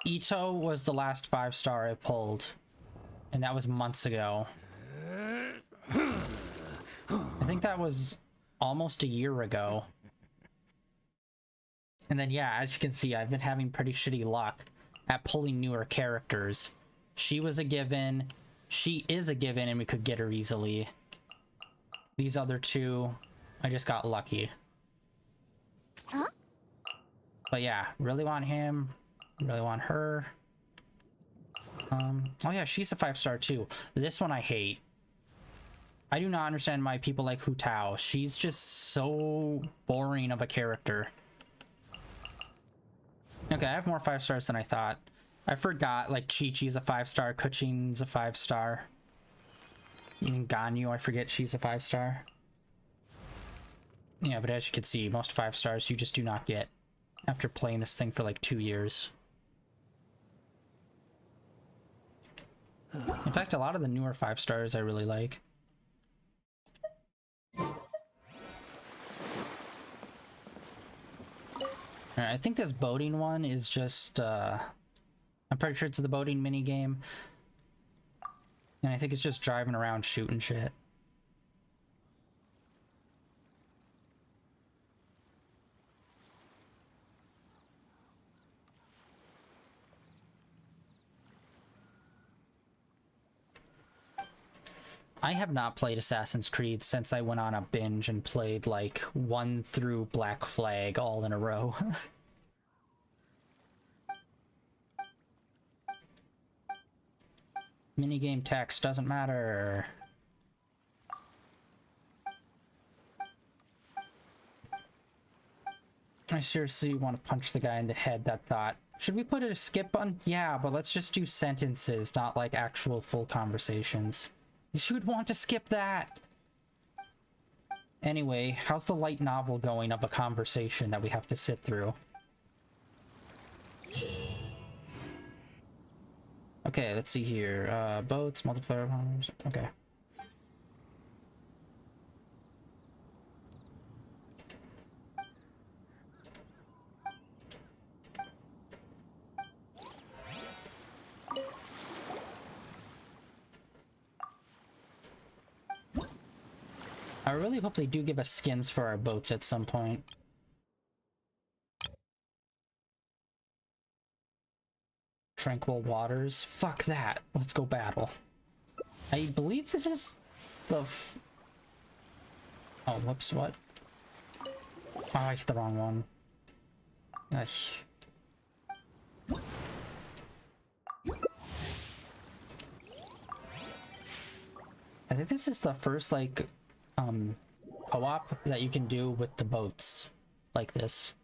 Ito was the last 5-star I pulled. And that was months ago. I think that was almost a year ago. And then, yeah, as you can see, I've been having pretty shitty luck at pulling newer characters. She was a given. She is a given, and we could get her easily. These other two, I just got lucky. Huh? But yeah, really want him. Really want her. Oh yeah, she's a 5-star too. This one I hate. I do not understand why people like Hu Tao. She's just so boring of a character. Okay, I have more 5-stars than I thought. I forgot, like, Chi-Chi's a 5-star, Kuchin's a 5-star. Even Ganyu, I forget she's a 5-star. Yeah, but as you can see, most 5-stars you just do not get after playing this thing for like 2 years. In fact, a lot of the newer 5-stars I really like. Alright, I think this boating one is just, I'm pretty sure it's the boating mini game. And I think it's just driving around shooting shit. I have not played Assassin's Creed since I went on a binge and played like 1 through Black Flag all in a row. Minigame text doesn't matter. I seriously want to punch the guy in the head that thought, should we put a skip button? Yeah, but let's just do sentences, not like actual full conversations. You should want to skip that. Anyway, how's the light novel going of a conversation that we have to sit through? Okay, let's see here. Boats, multiplayer homes. Okay. I really hope they do give us skins for our boats at some point. Tranquil waters. Fuck that. Let's go battle. I believe this is the... Oh, whoops, what? Oh, I hit the wrong one. Ugh. I think this is the first, like, co-op that you can do with the boats like this.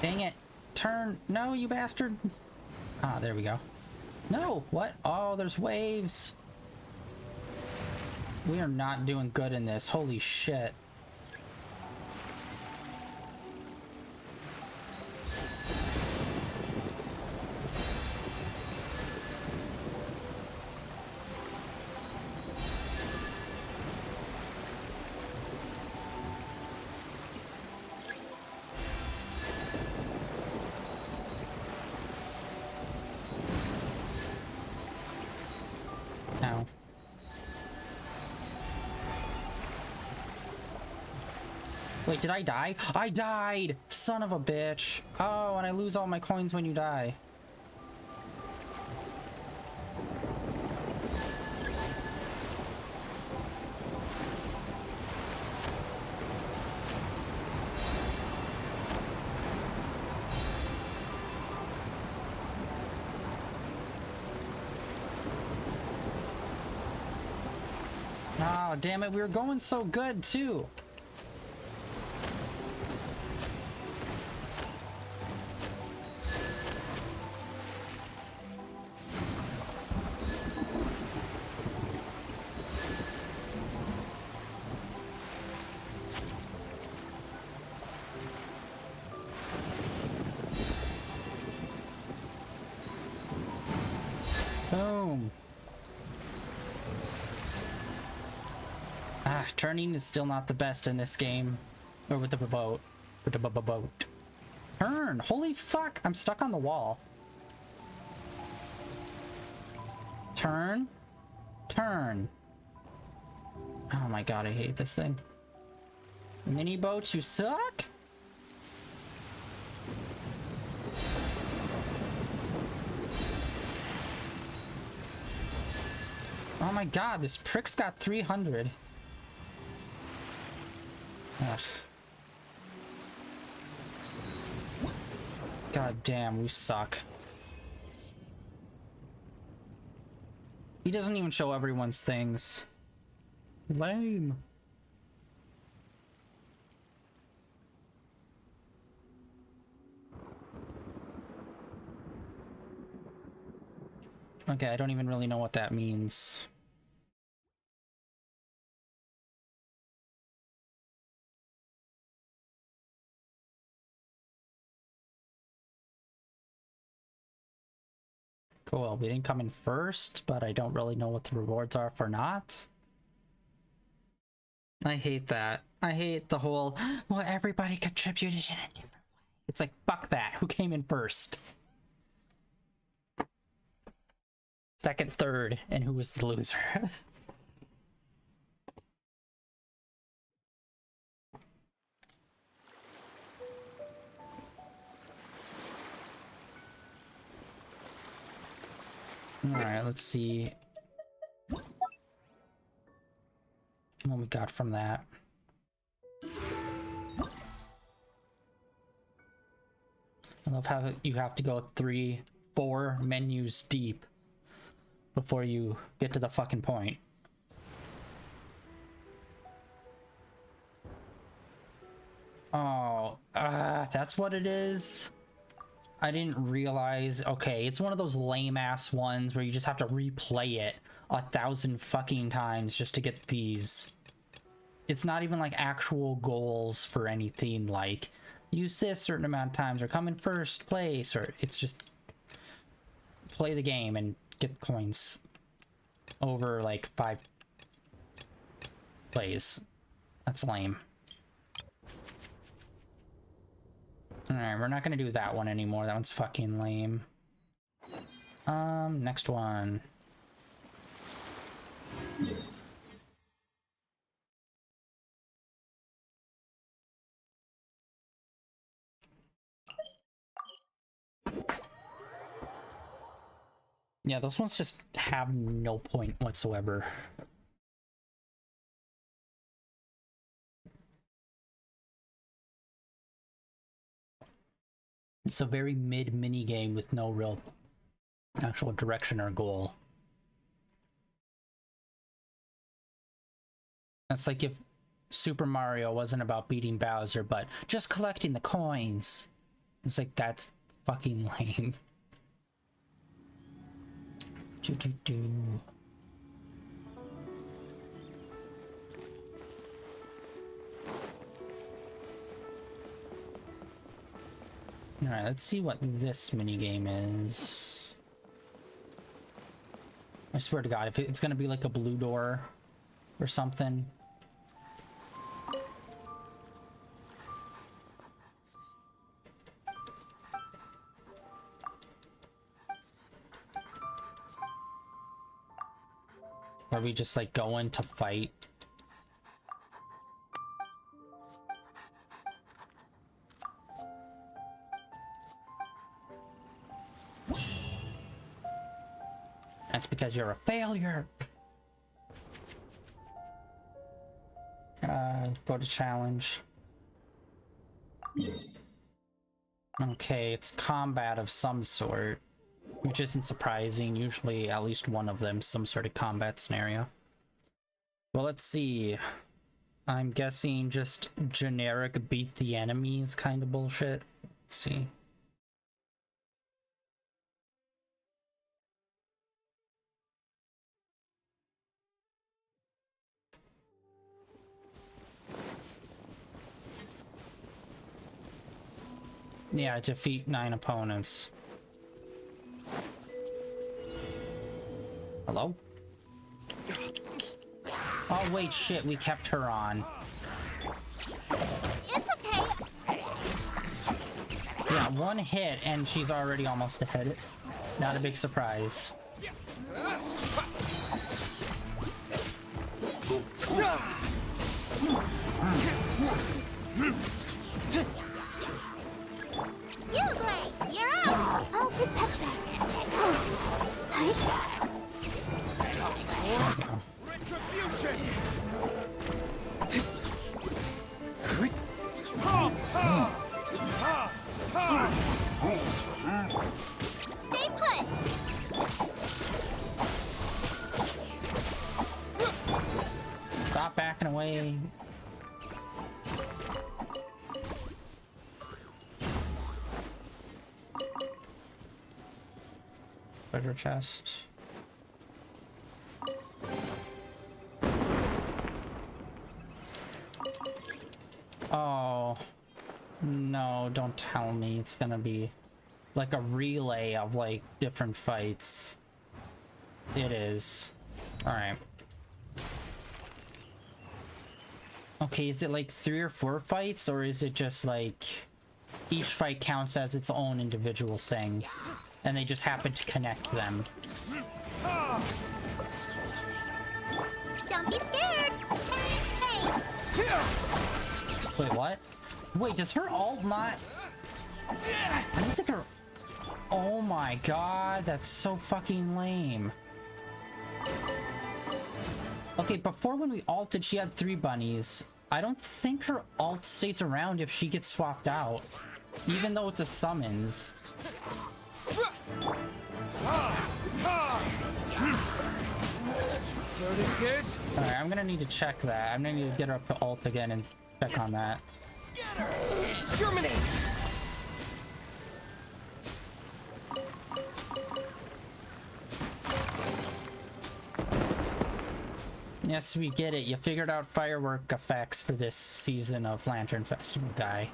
Dang it. Turn. No, you bastard. Ah, there we go. No, what? Oh, there's waves. We are not doing good in this. Holy shit. Now. Wait, did I die? I died! Son of a bitch. Oh, and I lose all my coins when you die. Oh, damn it, we were going so good, too. Boom. Ah, turning is still not the best in this game. Or with the boat. With the boat. Turn! Holy fuck! I'm stuck on the wall. Turn. Turn. Oh my god, I hate this thing. Mini boats, you suck? Oh my god, this prick's got 300. Ugh. God damn, we suck. He doesn't even show everyone's things. Lame. Okay, I don't even really know what that means. Cool, we didn't come in first, but I don't really know what the rewards are for not. I hate that. I hate the whole, well, everybody contributed in a different way. It's like, fuck that. Who came in first? Second, third, and who was the loser? Alright, let's see what we got from that. I love how you have to go 4 menus deep before you get to the fucking point. Oh, that's what it is? I didn't realize. Okay, it's one of those lame-ass ones where you just have to replay it 1,000 fucking times just to get these. It's not even like actual goals for anything like use this certain amount of times or come in first place, or it's just play the game and get coins over like 5 plays. That's lame. Alright, we're not gonna do that one anymore. That one's fucking lame. Next one. Yeah, those ones just have no point whatsoever. It's a very mid mini game with no real actual direction or goal. That's like if Super Mario wasn't about beating Bowser, but just collecting the coins. It's like, that's fucking lame. Alright, let's see what this minigame is. I swear to God, if it's gonna be like a blue door or something. Where we just like go in to fight. That's because you're a failure. Go to challenge. Okay, it's combat of some sort, which isn't surprising. Usually at least one of them, some sort of combat scenario. Well, let's see. I'm guessing just generic beat the enemies kind of bullshit. Let's see. Yeah, defeat 9 opponents. Hello? Oh wait, shit, we kept her on. It's okay. Yeah, one hit and she's already almost ahead. Not a big surprise. You, Gray, you're out. I'll protect us. Retribution! Stay put. Stop backing away. Treasure chest. Oh no, don't tell me it's gonna be like a relay of like different fights. It is. Alright. Okay, is it like 3 or 4 fights, or is it just like each fight counts as its own individual thing and they just happen to connect them? Don't be scared. Hey. Wait, what? Wait, does her ult not... I don't think her... Oh my god, that's so fucking lame. Okay, before when we ulted, she had 3 bunnies. I don't think her ult stays around if she gets swapped out. Even though it's a summons. Alright, I'm gonna need to check that. I'm gonna need to get her up to ult again and check on that. Scatter! Germinate! Yes, we get it. You figured out firework effects for this season of Lantern Festival, guy.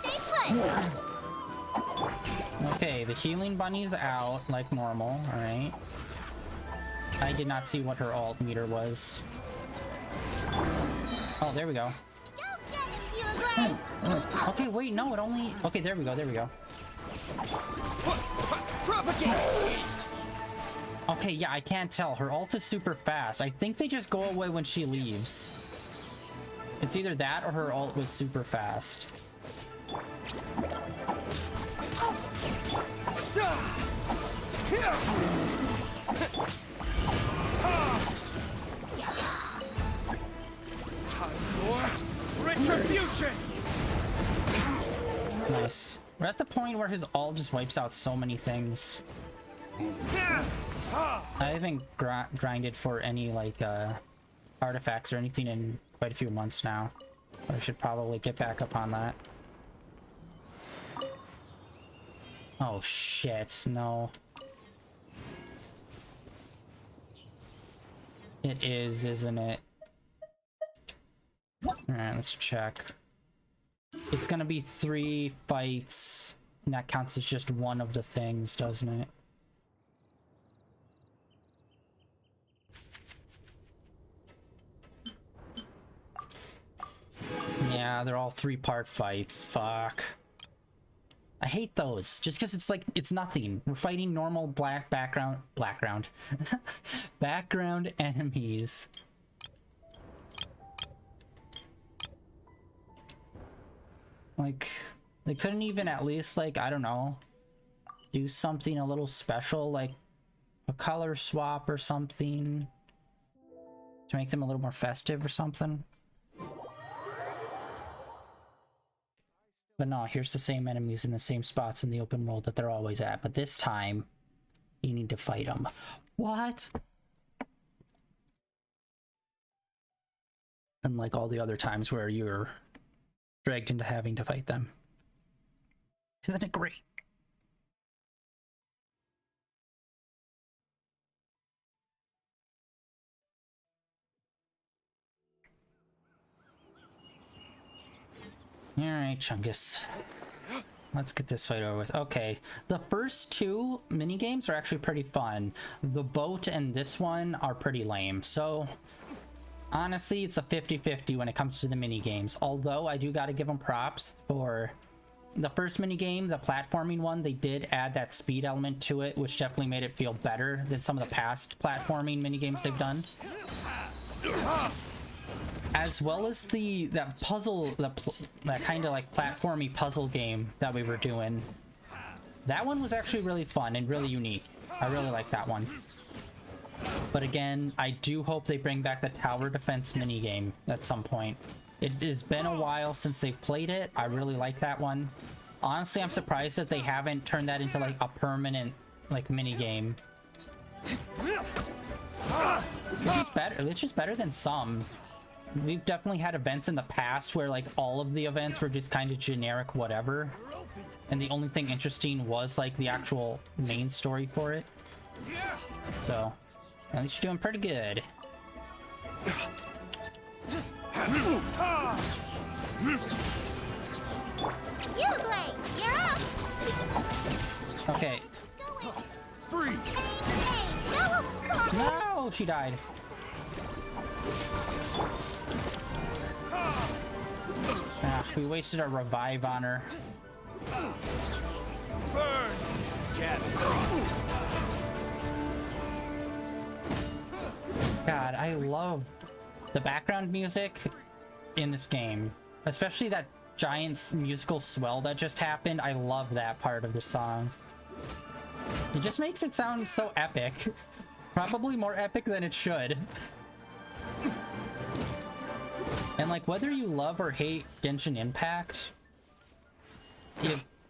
Stay put. Okay, the healing bunny's out like normal, alright. I did not see what her ult meter was. Oh, there we go. Go get it, you, Gray. Okay, wait, no, it only... Okay, there we go, there we go. Propagate! Okay, yeah, I can't tell. Her ult is super fast. I think they just go away when she leaves. It's either that or her ult was super fast. Time for retribution! Nice. We're at the point where his ult just wipes out so many things. I haven't grinded for any, like, artifacts or anything in quite a few months now. I should probably get back up on that. Oh, shit. No. It is, isn't it? Alright, let's check. It's gonna be 3 fights, and that counts as just one of the things, doesn't it? Yeah, they're all 3-part fights. Fuck. I hate those, just because it's like, it's nothing. We're fighting normal background enemies. Like, They couldn't even at least, like, I don't know, do something a little special, like a color swap or something to make them a little more festive or something. But no, here's the same enemies in the same spots in the open world that they're always at. But this time, you need to fight them. What? Unlike all the other times where you're dragged into having to fight them. Isn't it great? Alright, Chungus. Let's get this fight over with. Okay, the first two minigames are actually pretty fun. The boat and this one are pretty lame. So, honestly, it's a 50-50 when it comes to the minigames. Although, I do gotta give them props for the first minigame, the platforming one. They did add that speed element to it, which definitely made it feel better than some of the past platforming minigames they've done. As well as that puzzle, that kind of like platformy puzzle game that we were doing. That one was actually really fun and really unique. I really like that one. But again, I do hope they bring back the tower defense minigame at some point. It has been a while since they've played it. I really like that one. Honestly, I'm surprised that they haven't turned that into like a permanent like minigame. It's just better than some. We've definitely had events in the past where like all of the events were just kind of generic whatever, and the only thing interesting was like the actual main story for it. So at least you're doing pretty good. Uruguay, you're up! Okay. Free! No, she died. Ah, we wasted our revive on her. Burn! Get it! God, I love the background music in this game, especially that giant musical swell that just happened. I love that part of the song. It just makes it sound so epic. Probably more epic than it should. And like, whether you love or hate Genshin Impact,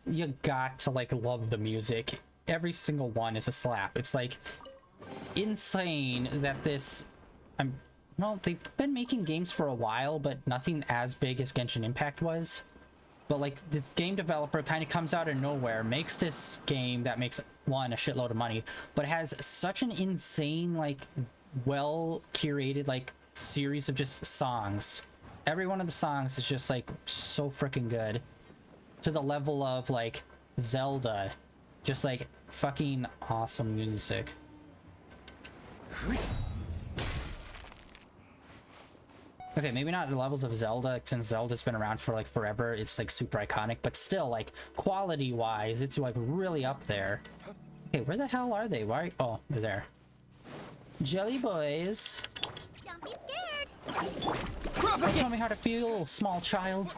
you got to like love the music. Every single one is a slap. It's like insane that this well, they've been making games for a while, but nothing as big as Genshin Impact was. But like, the game developer kind of comes out of nowhere, makes this game that makes, one, a shitload of money, but has such an insane, like, well curated like series of just songs. Every one of the songs is just like so freaking good, to the level of like Zelda, just like fucking awesome music. Okay, maybe not the levels of Zelda, since Zelda's been around for like forever. It's like super iconic, but still, like, quality wise, it's like really up there. Okay, where the hell are they? Why? Oh, they're there. Jelly boys. Don't be scared! Tell me how to feel, small child.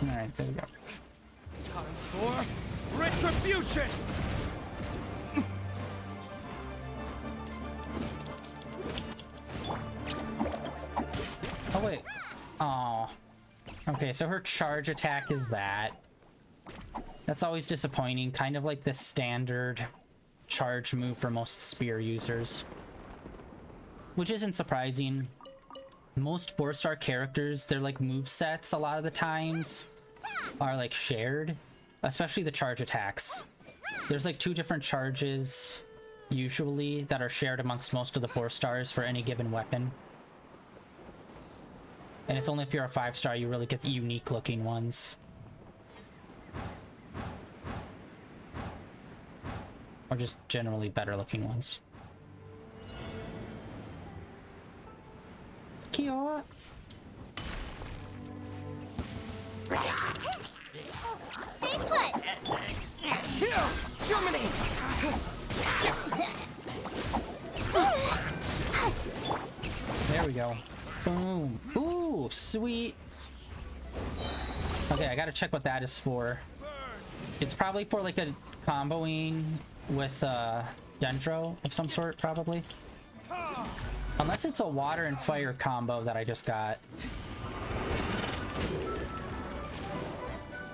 Alright, there we go. Time for retribution! Oh, wait. Oh. Okay, so her charge attack is that. That's always disappointing. Kind of like the standard charge move for most spear users. Which isn't surprising. Most 4-star characters, their like movesets a lot of the times are like shared. Especially the charge attacks. There's like 2 different charges usually that are shared amongst most of the 4-stars for any given weapon. And it's only if you're a 5-star you really get the unique looking ones. Or just generally better looking ones. Kyoa. Stay put! Here! Germinate! Boom. Ooh, sweet. Okay, I gotta check what that is for. It's probably for like a comboing with Dendro of some sort, probably. Unless it's a water and fire combo that I just got.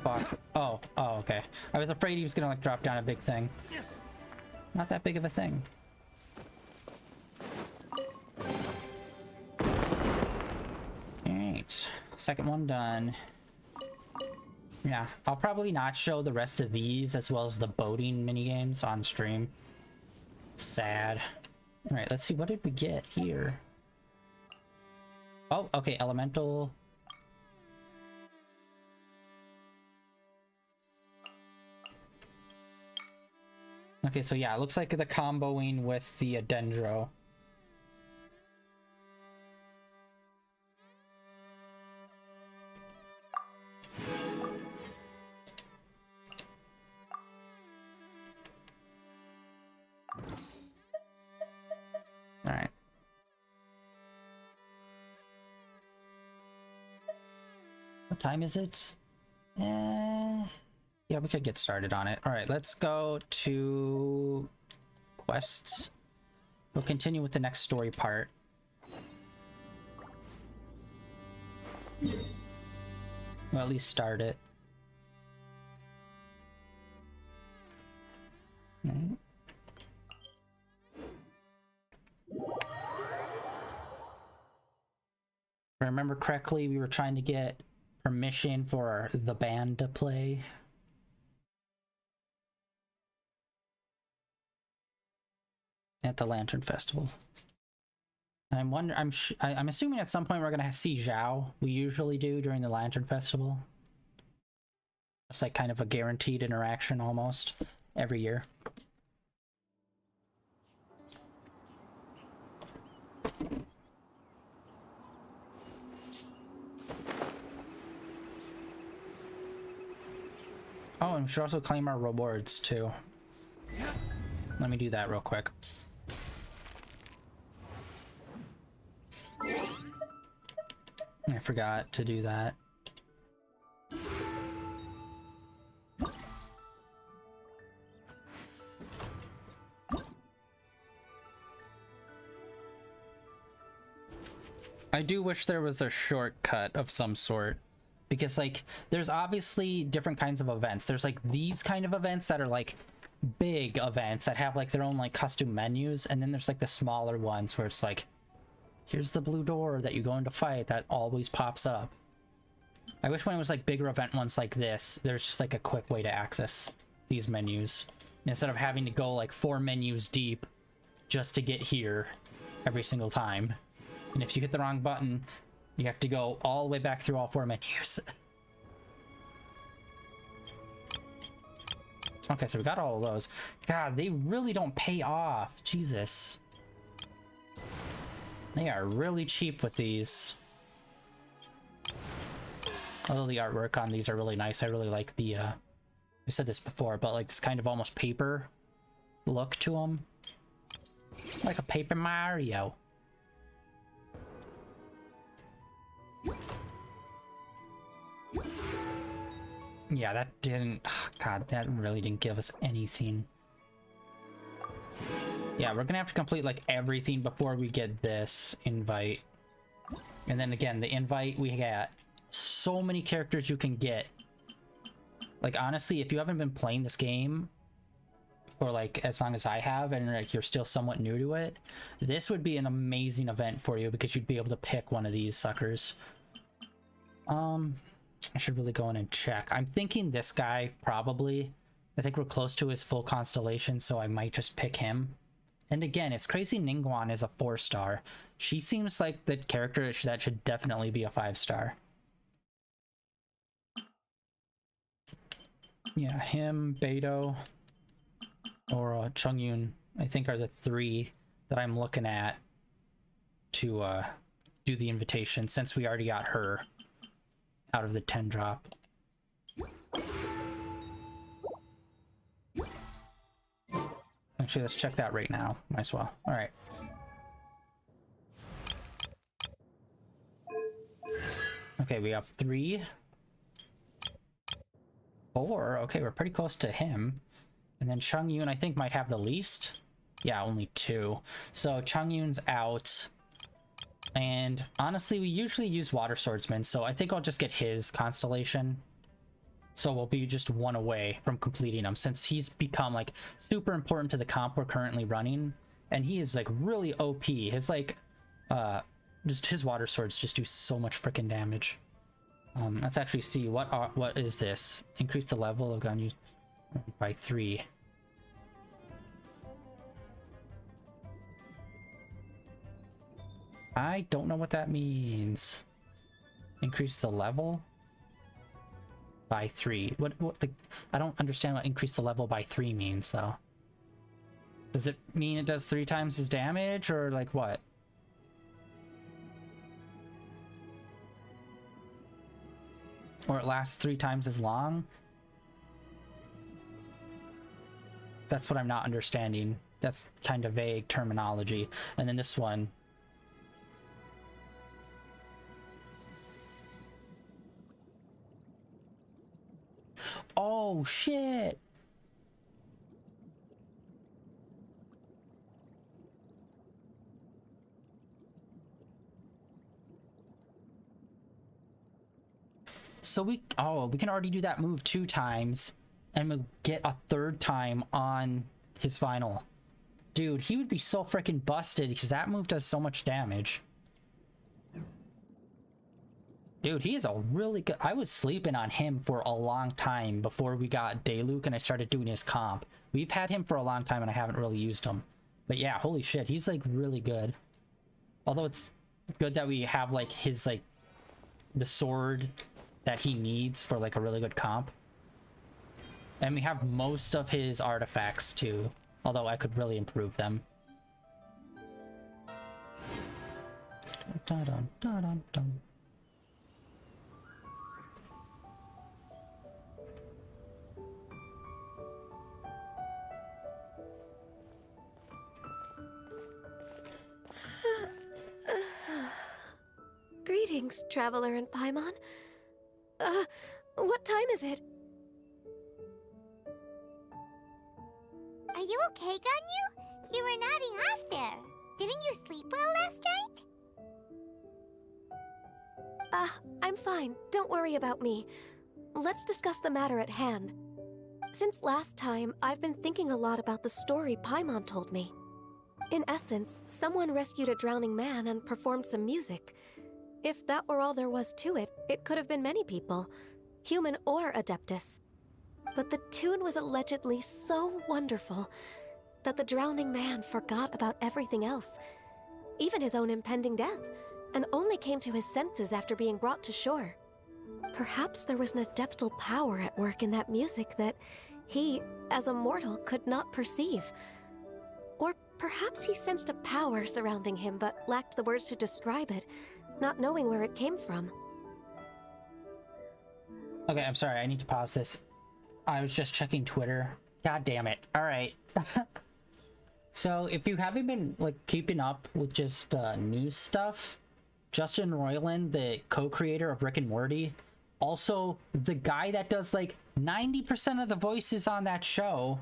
Fuck. Oh, okay. I was afraid he was gonna like drop down a big thing. Not that big of a thing. Alright. Second one done. Yeah, I'll probably not show the rest of these as well as the boating minigames on stream. Sad. Alright, let's see. What did we get here? Oh, okay. Elemental. Okay, so yeah, it looks like the comboing with the Dendro. Alright. What time is it? Yeah, we could get started on it. Alright, let's go to quests. We'll continue with the next story part. Well, at least start it. Alright. If I remember correctly, we were trying to get permission for the band to play. At the Lantern Festival. I'm assuming at some point we're gonna see Zhao. We usually do during the Lantern Festival. It's like kind of a guaranteed interaction almost every year. Oh, and we should also claim our rewards too. Let me do that real quick. I forgot to do that. I do wish there was a shortcut of some sort. Because, like, there's obviously different kinds of events. There's, like, these kind of events that are, like, big events that have, like, their own, like, custom menus. And then there's, like, the smaller ones where it's, like, here's the blue door that you go into fight that always pops up. I wish when it was, like, bigger event ones like this, there's just, like, a quick way to access these menus. Instead of having to go, like, 4 menus deep just to get here every single time. And if you hit the wrong button, you have to go all the way back through all 4 menus. Okay, so we got all of those. God, they really don't pay off. Jesus. They are really cheap with these. Although the artwork on these are really nice. I really like the, I said this before, but like this kind of almost paper look to them. Like a Paper Mario. Yeah, that didn't... Oh, God, that really didn't give us anything. Yeah, we're gonna have to complete, like, everything before we get this invite. And then again, the invite, we got so many characters you can get. Like, honestly, if you haven't been playing this game for, like, as long as I have, and, like, you're still somewhat new to it, this would be an amazing event for you because you'd be able to pick one of these suckers. I should really go in and check. I'm thinking this guy, probably. I think we're close to his full constellation, so I might just pick him. And again, it's crazy Ningguang is a 4-star. She seems like the character that should definitely be a 5-star. Yeah, him, Beidou, or Chongyun, I think are the 3 that I'm looking at to do the invitation, since we already got her out of the 10 drop. Actually, let's check that right now. Might as well. All right. Okay, we have 3, 4. Okay, we're pretty close to him. And then Chung Yun, I think, might have the least. Yeah, only 2. So Chung Yun's out. And honestly, we usually use Water Swordsman, so I think I'll just get his constellation. So we'll be just 1 away from completing him, since he's become like super important to the comp we're currently running. And he is like really OP. His like just his water swords just do so much freaking damage. Let's actually see what is this? Increase the level of gun use by 3. I don't know what that means. Increase the level by 3. What the? I don't understand what increase the level by 3 means though. Does it mean it does 3 times as damage, or like what? Or it lasts 3 times as long? That's what I'm not understanding. That's kind of vague terminology. And then this one. Oh shit! So we can already do that move 2 times and we'll get a 3rd time on his final. Dude, he would be so freaking busted because that move does so much damage. Dude, he is a really good... I was sleeping on him for a long time before we got Dayluk and I started doing his comp. We've had him for a long time and I haven't really used him. But yeah, holy shit, he's like really good. Although it's good that we have like his like... the sword that he needs for like a really good comp. And we have most of his artifacts too. Although I could really improve them. Dun, dun, dun, dun, dun. Greetings, traveler in Paimon. What time is it? Are you okay, Ganyu? You were nodding off there. Didn't you sleep well last night? I'm fine. Don't worry about me. Let's discuss the matter at hand. Since last time, I've been thinking a lot about the story Paimon told me. In essence, someone rescued a drowning man and performed some music. If that were all there was to it, it could have been many people, human or Adeptus. But the tune was allegedly so wonderful that the drowning man forgot about everything else, even his own impending death, and only came to his senses after being brought to shore. Perhaps there was an adeptal power at work in that music that he, as a mortal, could not perceive. Or perhaps he sensed a power surrounding him but lacked the words to describe it, not knowing where it came from. Okay, I'm sorry, I need to pause this. I was just checking Twitter. God damn it. Alright. So, if you haven't been, like, keeping up with just, news stuff, Justin Roiland, the co-creator of Rick and Morty, also the guy that does, like, 90% of the voices on that show,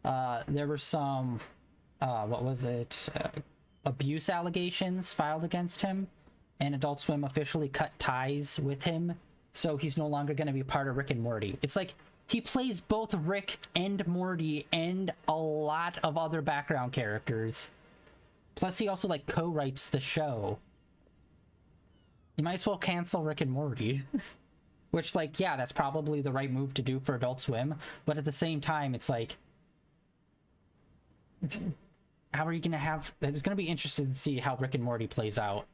there were some, what was it? Abuse allegations filed against him, and Adult Swim officially cut ties with him, so he's no longer going to be part of Rick and Morty. It's like, he plays both Rick and Morty and a lot of other background characters. Plus, he also, like, co-writes the show. You might as well cancel Rick and Morty. Which, like, yeah, that's probably the right move to do for Adult Swim, but at the same time, it's like... how are you gonna have... It's gonna be interesting to see how Rick and Morty plays out.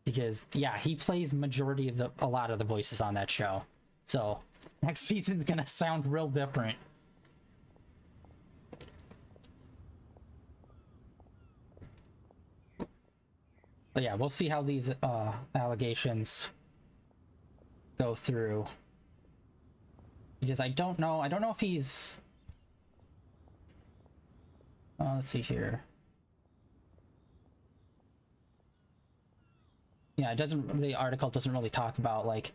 Because, yeah, he plays majority of a lot of the voices on that show. So, next season's gonna sound real different. But yeah, we'll see how these allegations go through. Because I don't know if he's... let's see here. Yeah, Yeah, it doesn't. The article doesn't really talk about like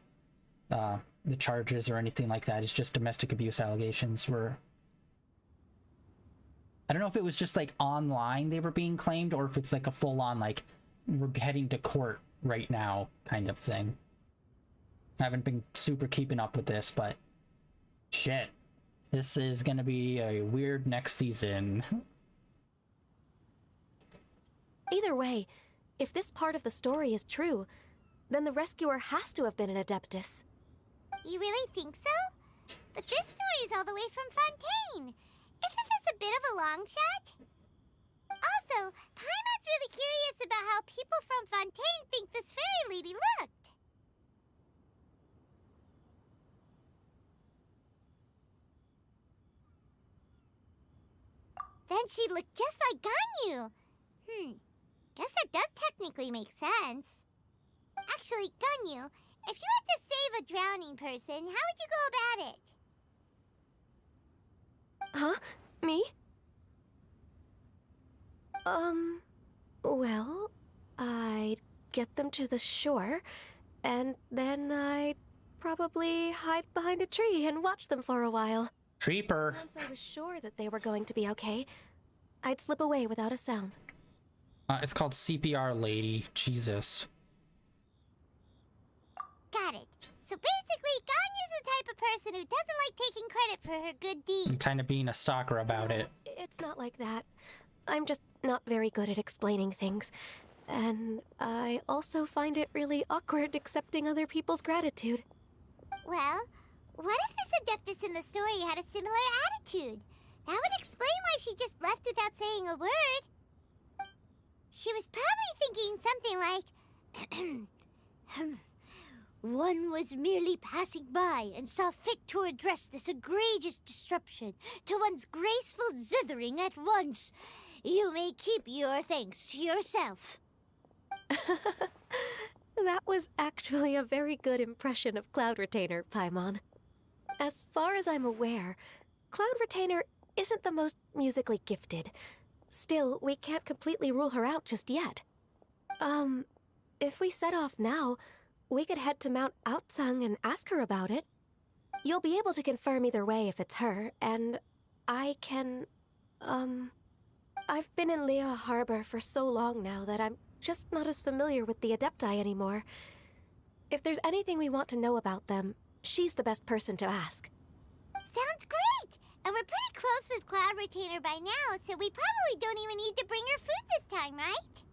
the charges or anything like that. It's just domestic abuse allegations were. I don't know if it was just like online they were being claimed, or if it's like a full-on like we're heading to court right now kind of thing. I haven't been super keeping up with this, but shit, this is gonna be a weird next season. Either way, if this part of the story is true, then the rescuer has to have been an Adeptus. You really think so? But this story is all the way from Fontaine. Isn't this a bit of a long shot? Also, Paimon's really curious about how people from Fontaine think this fairy lady looked. Then she looked just like Ganyu. Guess that does technically make sense. Actually, Ganyu, if you had to save a drowning person, how would you go about it? Huh? Me? Well, I'd get them to the shore, and then I'd probably hide behind a tree and watch them for a while. Creeper. Once I was sure that they were going to be okay, I'd slip away without a sound. It's called CPR Lady. Jesus. Got it. So basically, Ganyu's the type of person who doesn't like taking credit for her good deeds. I'm kind of being a stalker about it. It's not like that. I'm just not very good at explaining things. And I also find it really awkward accepting other people's gratitude. Well, what if this Adeptus in the story had a similar attitude? That would explain why she just left without saying a word. She was probably thinking something like, one was merely passing by and saw fit to address this egregious disruption to one's graceful zithering at once. You may keep your thanks to yourself. That was actually a very good impression of Cloud Retainer, Paimon. As far as I'm aware, Cloud Retainer isn't the most musically gifted. Still, we can't completely rule her out just yet. If we set off now, we could head to Mount Outsung and ask her about it. You'll be able to confirm either way if it's her, and I can, I've been in Lea Harbor for so long now that I'm just not as familiar with the Adepti anymore. If there's anything we want to know about them, she's the best person to ask. Sounds great! And we're pretty close with Cloud Retainer by now, so we probably don't even need to bring her food this time, right?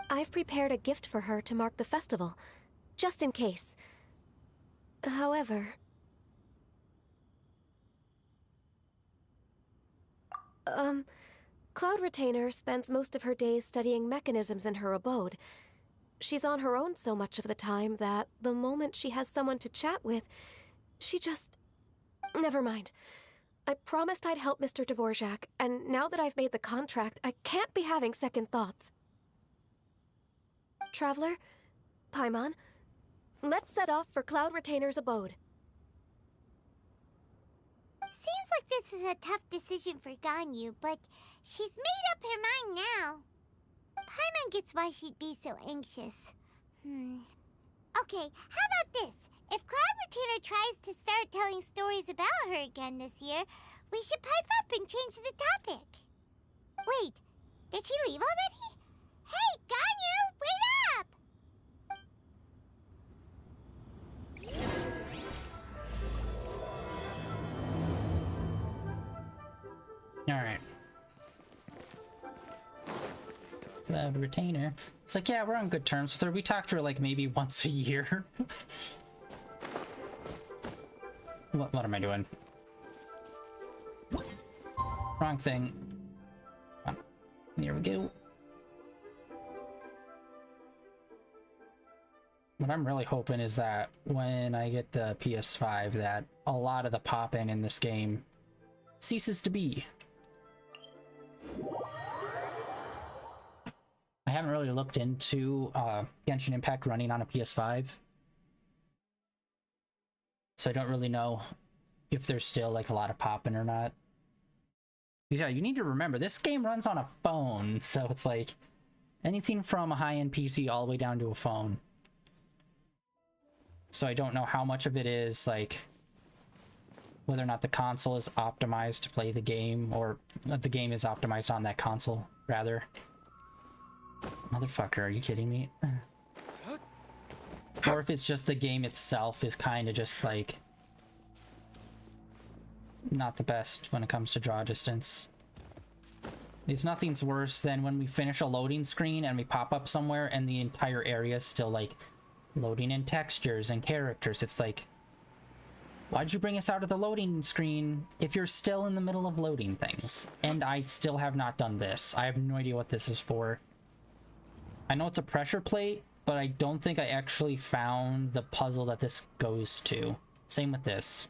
I've prepared a gift for her to mark the festival, just in case. However... Cloud Retainer spends most of her days studying mechanisms in her abode. She's on her own so much of the time that the moment she has someone to chat with, she just... Never mind. I promised I'd help Mr. Dvorak, and now that I've made the contract, I can't be having second thoughts. Traveler, Paimon, let's set off for Cloud Retainer's abode. Seems like this is a tough decision for Ganyu, but she's made up her mind now. Paimon gets why she'd be so anxious. Okay, how about this? If Cloud Retainer tries to start telling stories about her again this year, we should pipe up and change the topic. Wait, did she leave already? Hey, Ganyu, wait up! Alright. The Retainer. It's like, yeah, we're on good terms with her. We talk to her like maybe once a year. What am I doing? Wrong thing. Here we go. What I'm really hoping is that when I get the PS5 that a lot of the pop-in in this game ceases to be. I haven't really looked into Genshin Impact running on a PS5. So I don't really know if there's still like a lot of pop-in or not. Yeah, you need to remember, this game runs on a phone, so it's like anything from a high-end PC all the way down to a phone. So I don't know how much of it is like whether or not the console is optimized to play the game, or the game is optimized on that console, rather. Motherfucker, are you kidding me? Or if it's just the game itself is kind of just like not the best when it comes to draw distance. It's nothing's worse than when we finish a loading screen and we pop up somewhere and the entire area is still like loading in textures and characters. It's like, why'd you bring us out of the loading screen if you're still in the middle of loading things? And I still have not done this. I have no idea what this is for. I know it's a pressure plate, but I don't think I actually found the puzzle that this goes to. Same with this.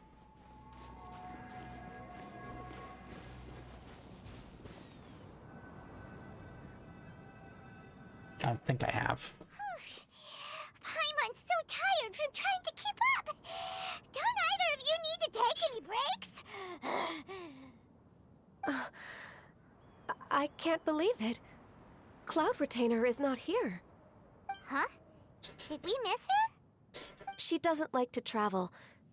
I don't think I have. Paimon's so tired from trying to keep up. Don't either of you need to take any breaks? I can't believe it. Cloud Retainer is not here. Huh? Did we miss her? She doesn't like to travel,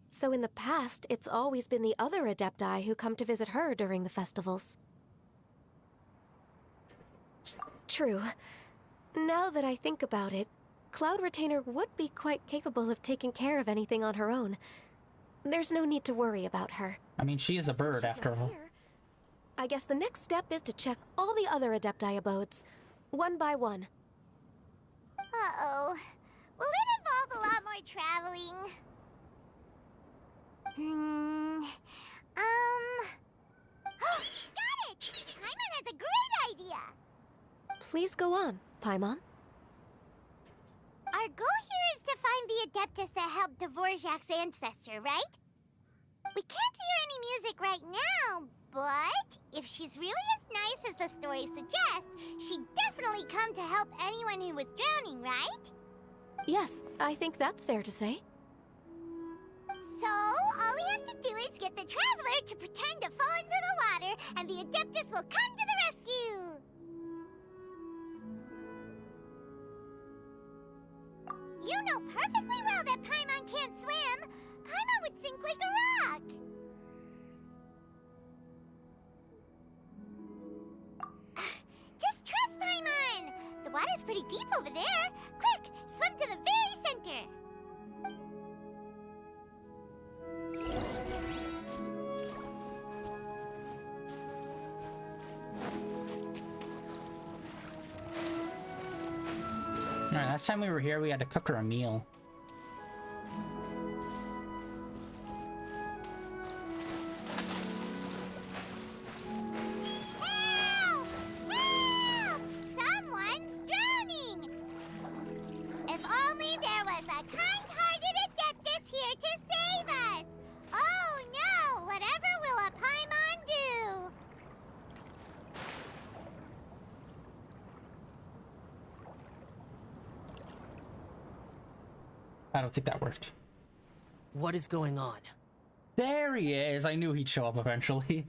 so in the past, it's always been the other Adepti who come to visit her during the festivals. True. Now that I think about it, Cloud Retainer would be quite capable of taking care of anything on her own. There's no need to worry about her. I mean, she is a bird after all. I guess the next step is to check all the other Adepti abodes, one by one. Uh-oh. Will it involve a lot more traveling? Got it! Paimon has a great idea! Please go on, Paimon. Our goal here is to find the Adeptus that helped Dvorak's ancestor, right? We can't hear any music right now, but if she's really as nice as the story suggests, she'd definitely come to help anyone who was drowning, right? Yes, I think that's fair to say. So, all we have to do is get the Traveler to pretend to fall into the water, and the Adeptus will come to the rescue! You know perfectly well that Paimon can't swim! Paimon would sink like a rock! Just trust Paimon! The water's pretty deep over there! Quick, swim to the very center! Alright, last time we were here, we had to cook her a meal. Help! Help! Someone's drowning! If only there was a kind-hearted Adeptus here to save us! Oh no! Whatever will a Paimon do? I don't think that worked. What is going on? There he is! I knew he'd show up eventually.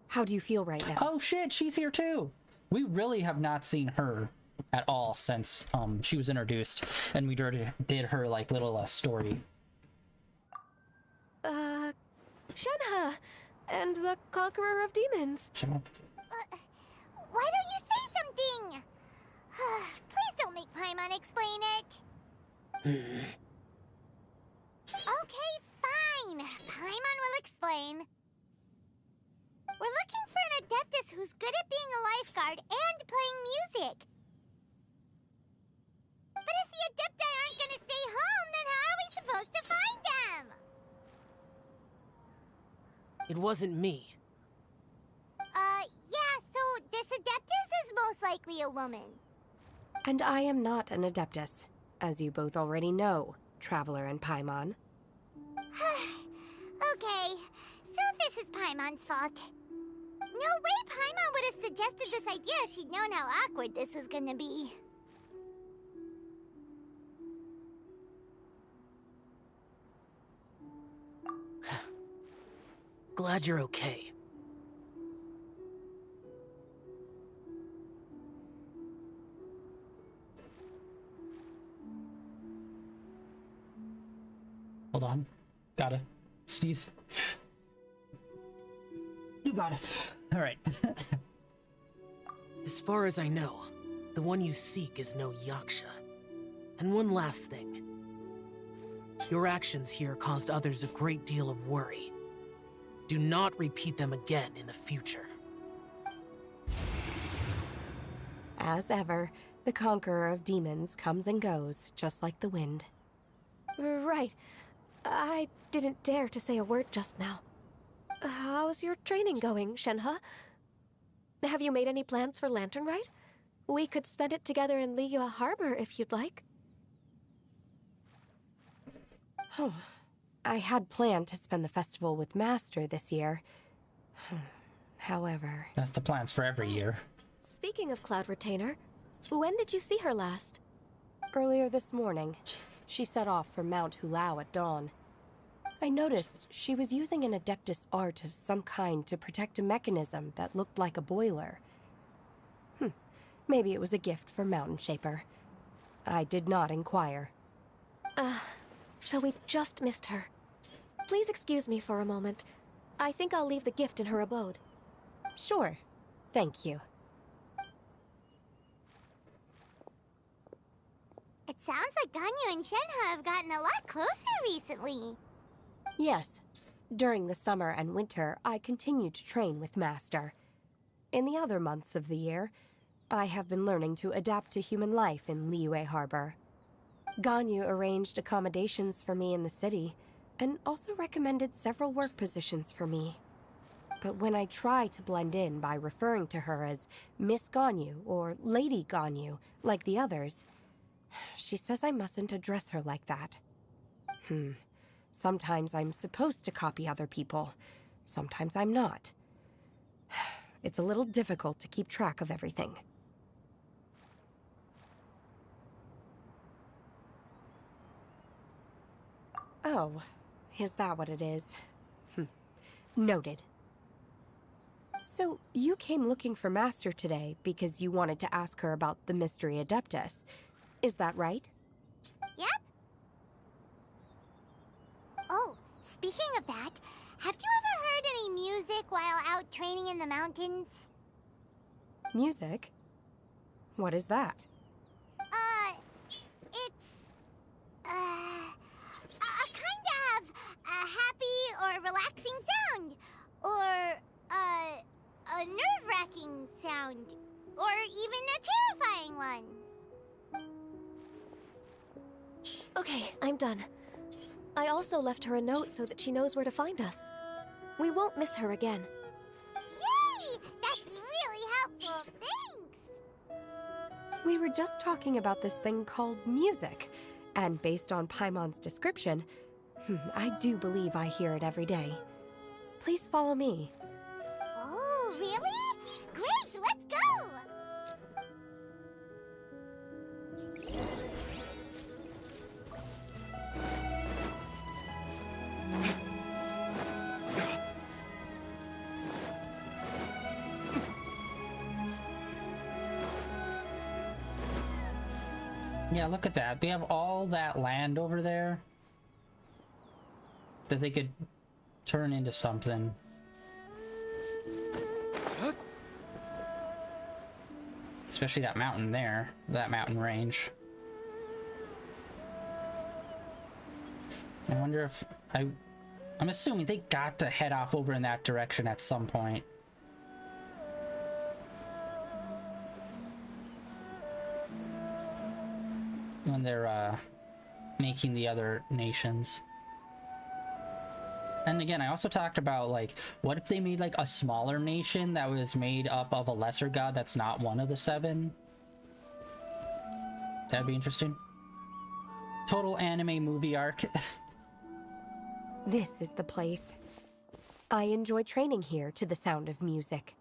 How do you feel right now? Oh shit, she's here too! We really have not seen her at all since she was introduced, and we did her like little story. Shenhe, and the Conqueror of Demons. Why don't you say something? Please don't make Paimon explain it. Okay, fine. Paimon will explain. We're looking for an Adeptus who's good at being a lifeguard and playing music. But if the Adepti aren't gonna stay home, then how are we supposed to find them? It wasn't me. Yeah, so this Adeptus is most likely a woman. And I am not an Adeptus, as you both already know, Traveler and Paimon. Okay, so this is Paimon's fault. No way Paimon would have suggested this idea if she'd known how awkward this was gonna be. Glad you're okay. sneeze. You got it. All right. As far as I know, the one you seek is no Yaksha. And one last thing. Your actions here caused others a great deal of worry. Do not repeat them again in the future. As ever, the conqueror of demons comes and goes, just like the wind. Right. I didn't dare to say a word just now. How's your training going, Shenhe? Have you made any plans for Lantern Rite? We could spend it together in Liyue Harbor if you'd like. Oh, I had planned to spend the festival with Master this year. However... That's the plans for every year. Speaking of Cloud Retainer, when did you see her last? Earlier this morning, she set off for Mount Hulao at dawn. I noticed she was using an Adeptus art of some kind to protect a mechanism that looked like a boiler. Maybe it was a gift for Mountain Shaper. I did not inquire. So we just missed her. Please excuse me for a moment. I think I'll leave the gift in her abode. Sure. Thank you. It sounds like Ganyu and Shenhe have gotten a lot closer recently. Yes. During the summer and winter, I continue to train with Master. In the other months of the year, I have been learning to adapt to human life in Liyue Harbor. Ganyu arranged accommodations for me in the city, and also recommended several work positions for me. But when I try to blend in by referring to her as Miss Ganyu or Lady Ganyu, like the others, she says I mustn't address her like that. Sometimes I'm supposed to copy other people. Sometimes I'm not. It's a little difficult to keep track of everything. Oh, is that what it is? Noted. So, you came looking for Master today because you wanted to ask her about the Mystery Adeptus. Is that right? Yep. Oh, speaking of that, have you ever heard any music while out training in the mountains? Music? What is that? It's, a kind of a happy or relaxing sound. Or, a nerve-wracking sound. Or even a terrifying one. Okay, I'm done. I also left her a note so that she knows where to find us. We won't miss her again. Yay! That's really helpful. Thanks! We were just talking about this thing called music, and based on Paimon's description, I do believe I hear it every day. Please follow me. Oh, really? Great, let's go! Yeah, look at that. They have all that land over there that they could turn into something. Especially that mountain there, that mountain range. I wonder if I'm assuming they got to head off over in that direction at some point. When they're making the other nations. And again, I also talked about, like, what if they made like a smaller nation that was made up of a lesser god that's not one of the seven? That'd be interesting. Total anime movie arc. This is the place. I enjoy training here to the sound of music.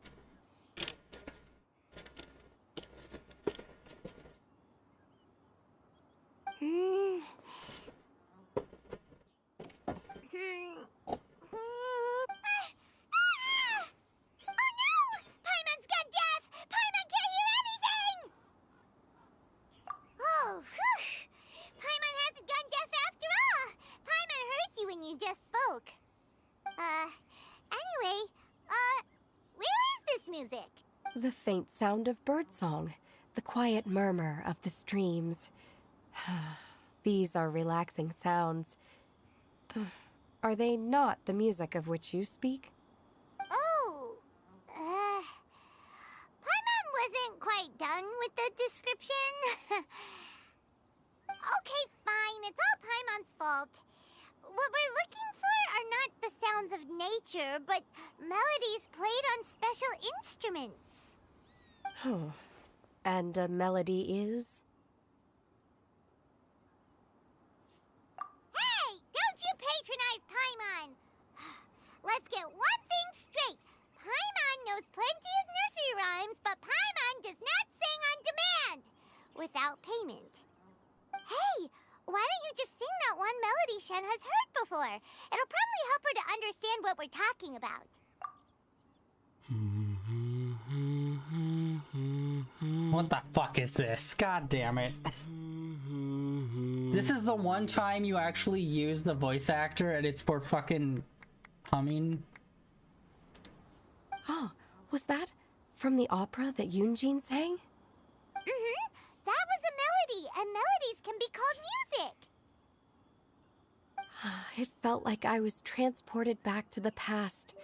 You just spoke. music. The faint sound of birdsong, the quiet murmur of the streams. These are relaxing sounds. Are they not the music of which you speak? Oh, Paimon wasn't quite done with the description. Okay, fine, it's all Paimon's fault. What we're looking for are not the sounds of nature, but melodies played on special instruments. Oh, and a melody is? Hey, don't you patronize Paimon! Let's get one thing straight. Paimon knows plenty of nursery rhymes, but Paimon does not sing on demand without payment. Hey, why don't you just sing that one melody Shen has heard before? It'll probably help her to understand what we're talking about. What the fuck is this? God damn it. This is the one time you actually use the voice actor and it's for fucking humming. Oh, was that from the opera that Yunjin sang? Mm-hmm. That was a melody, and melodies can be called music. It felt like I was transported back to the past.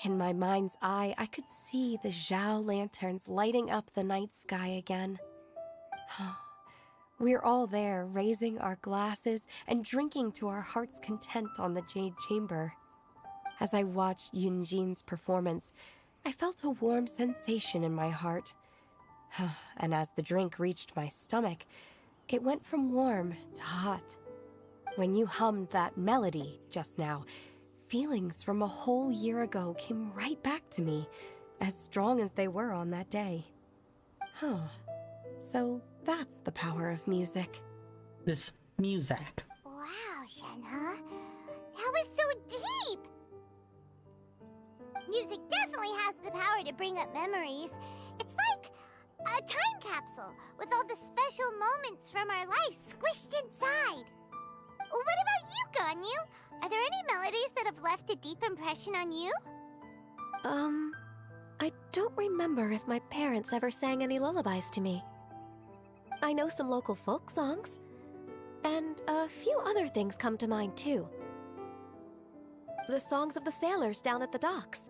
In my mind's eye, I could see the Zhao lanterns lighting up the night sky again. We're all there, raising our glasses and drinking to our heart's content on the Jade Chamber. As I watched Yunjin's performance, I felt a warm sensation in my heart. And as the drink reached my stomach, it went from warm to hot. When you hummed that melody just now, feelings from a whole year ago came right back to me, as strong as they were on that day. So that's the power of music. This music. Wow, Shenhe. That was so deep! Music definitely has the power to bring up memories. It's like a time capsule with all the special moments from our lives squished inside. What about you, Ganyu? Are there any melodies that have left a deep impression on you? I don't remember if my parents ever sang any lullabies to me. I know some local folk songs, and a few other things come to mind too. The songs of the sailors down at the docks.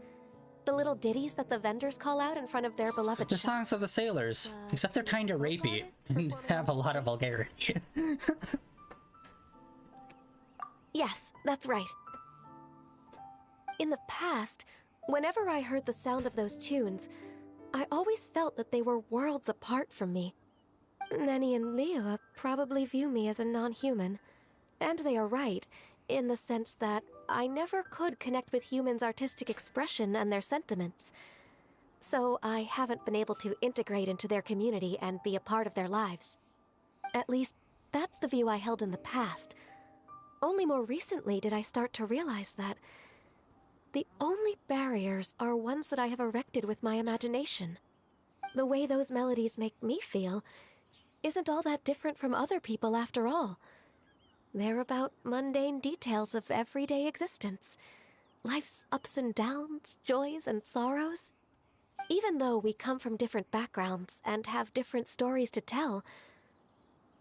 The little ditties that the vendors call out in front of their beloved The shops. songs of the sailors, except they're kind of rapey and have a lot of vulgarity. Yes, that's right. In the past, whenever I heard the sound of those tunes, I always felt that they were worlds apart from me. Nenny and Leah probably view me as a non-human. And they are right, in the sense that I never could connect with humans' artistic expression and their sentiments. So I haven't been able to integrate into their community and be a part of their lives. At least, that's the view I held in the past. Only more recently did I start to realize that the only barriers are ones that I have erected with my imagination. The way those melodies make me feel isn't all that different from other people after all. They're about mundane details of everyday existence. Life's ups and downs, joys and sorrows. Even though we come from different backgrounds and have different stories to tell,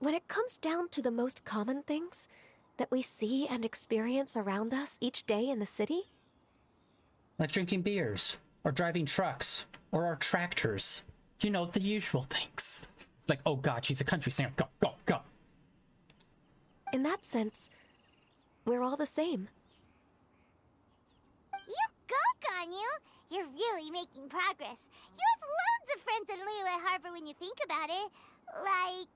when it comes down to the most common things that we see and experience around us each day in the city, Like drinking beers, or driving trucks, or our tractors. You know, the usual things. It's like, oh god, she's a country singer. Go, go, go. in that sense, we're all the same. You go, Ganyu! You're really making progress. You have loads of friends in Liyue Harbor when you think about it. Like,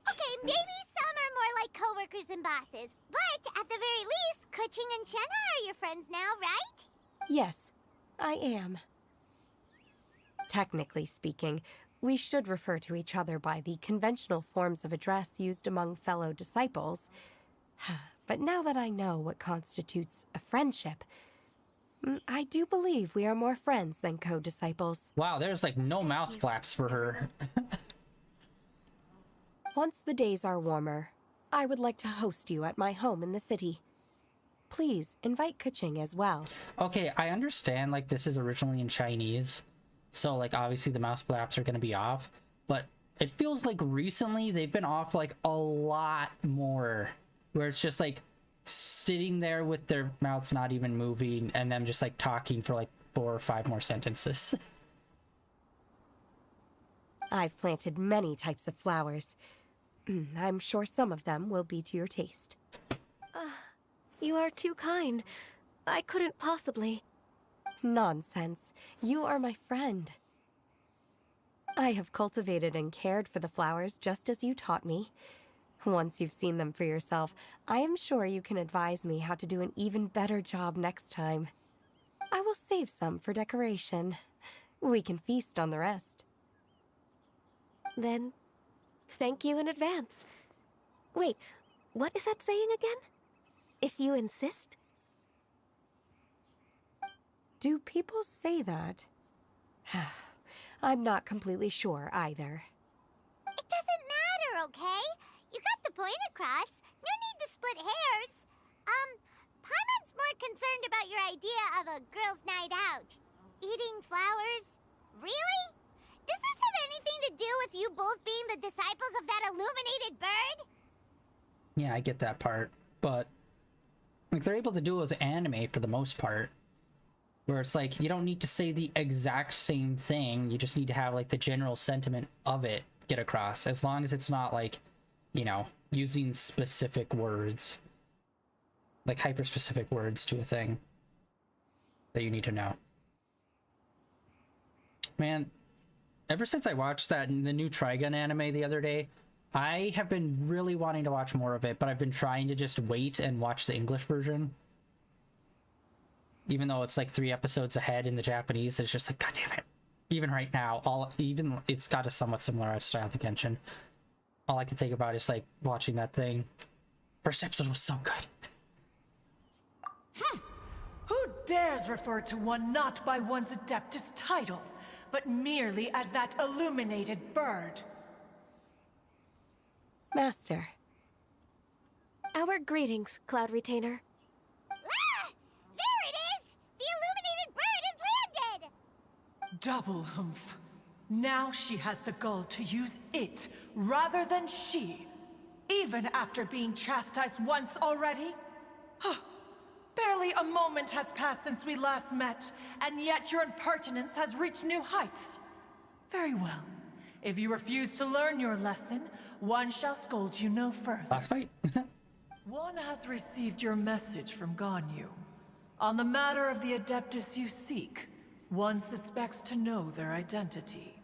okay, maybe some are more like coworkers and bosses, but at the very least, Kuching and Shenhe are your friends now, right? Yes, I am. Technically speaking, we should refer to each other by the conventional forms of address used among fellow disciples. But now that I know what constitutes a friendship, I do believe we are more friends than co-disciples. Wow, there's like no mouth flaps for her. Once the days are warmer, I would like to host you at my home in the city. Please invite Kuching as well. Okay, I understand, like, this is originally in Chinese, so, like, obviously the mouse flaps are gonna be off, but it feels like recently they've been off, like, a lot more, where it's just, like, sitting there with their mouths not even moving, and them just, like, talking for, like, 4 or 5 more sentences. I've planted many types of flowers. I'm sure some of them will be to your taste. You are too kind. I couldn't possibly. Nonsense. You are my friend. I have cultivated and cared for the flowers just as you taught me. Once you've seen them for yourself, I am sure you can advise me how to do an even better job next time. I will save some for decoration. We can feast on the rest. Then, thank you in advance. Wait, what is that saying again? If you insist? Do people say that? I'm not completely sure either. It doesn't matter, okay? You got the point across. No need to split hairs. Paimon's more concerned about your idea of a girls' night out. Eating flowers? Really? Does this have anything to do with you both being the disciples of that illuminated bird? Yeah, I get that part, but, like, they're able to do it with anime for the most part, where it's like, you don't need to say the exact same thing, you just need to have, like, the general sentiment of it get across, as long as it's not, like, you know, using specific words, like hyper-specific words to a thing that you need to know. Man, ever since I watched the new Trigun anime the other day, I have been really wanting to watch more of it, but I've been trying to just wait and watch the English version. Even though it's like 3 episodes ahead in the Japanese, it's just like, god damn it. Even right now, it's got a somewhat similar art style to Genshin. All I can think about is like watching that thing. First episode was so good. Who dares refer to one not by one's Adeptus title, but merely as that illuminated bird? Master. Our greetings, Cloud Retainer. Ah! There it is! The illuminated bird has landed! Double humph. Now she has the gall to use it rather than she, even after being chastised once already? Barely a moment has passed since we last met, and yet your impertinence has reached new heights. Very well. If you refuse to learn your lesson, one shall scold you no further. Last fight? One has received your message from Ganyu. On the matter of the Adeptus you seek, one suspects to know their identity.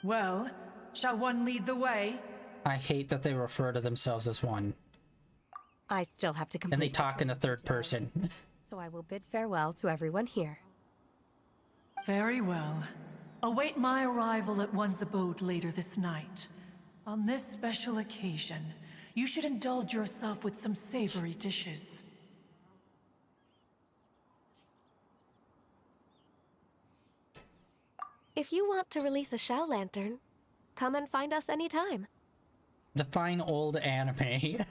Well, shall one lead the way? I hate that they refer to themselves as one. I still have to complete And they my talk in the training third person. so I will bid farewell to everyone here. Very well. Await my arrival at one's abode later this night. On this special occasion, you should indulge yourself with some savory dishes. If you want to release a Shao Lantern, come and find us anytime. The fine old anime.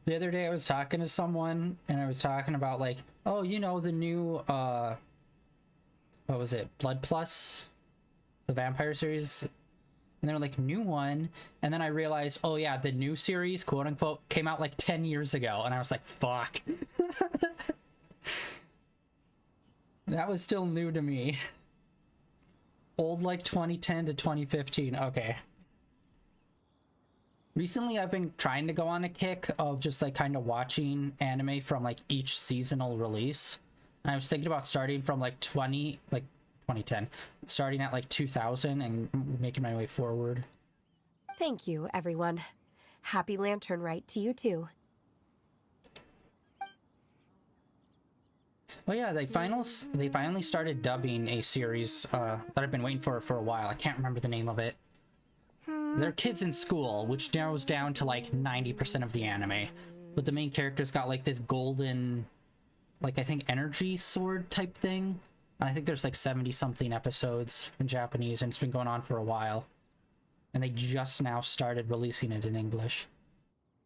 The other day I was talking to someone, and I was talking about, like, oh, you know, the new, what was it? Blood Plus? The vampire series? And they're like, new one? And then I realized, oh yeah, the new series, quote unquote, came out like 10 years ago. And I was like, fuck. That was still new to me. Old like 2010 to 2015. Okay. Recently, I've been trying to go on a kick of just like kind of watching anime from like each seasonal release. And I was thinking about starting from like 2010, starting at like 2000 and making my way forward. Thank you, everyone. Happy Lantern Rite to you too. Oh yeah, they finally started dubbing a series that I've been waiting for a while. I can't remember the name of it. They're kids in school, which narrows down to like 90% of the anime. But the main character's got like this golden, like I think energy sword type thing. And I think there's like 70-something episodes in Japanese, and it's been going on for a while. And they just now started releasing it in English.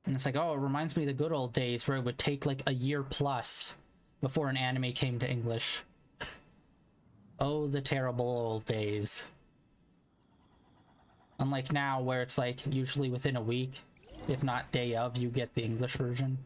And it's like, oh, it reminds me of the good old days where it would take like a year plus before an anime came to English. Oh, the terrible old days. Unlike now, where it's like usually within a week, if not day of, you get the English version.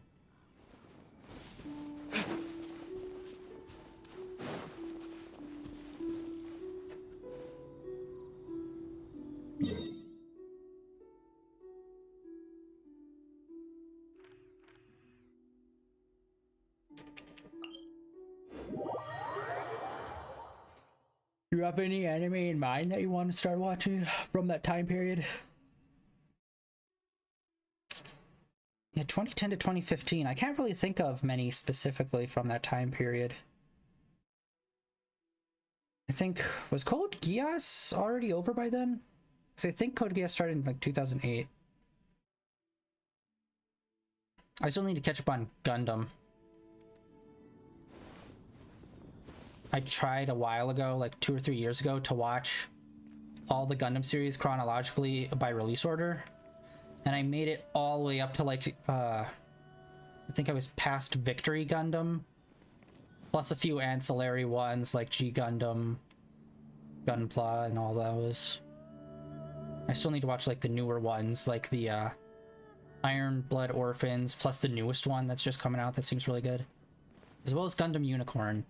Do you have any anime in mind that you want to start watching from that time period? Yeah, 2010 to 2015. I can't really think of many specifically from that time period. I think, was Code Geass already over by then? Because I think Code Geass started in like 2008. I still need to catch up on Gundam. I tried a while ago, like 2 or 3 years ago, to watch all the Gundam series chronologically by release order. And I made it all the way up to like, I think I was past Victory Gundam. Plus a few ancillary ones like G Gundam, Gunpla, and all those. I still need to watch like the newer ones, like the Iron Blood Orphans, plus the newest one that's just coming out that seems really good. As well as Gundam Unicorn.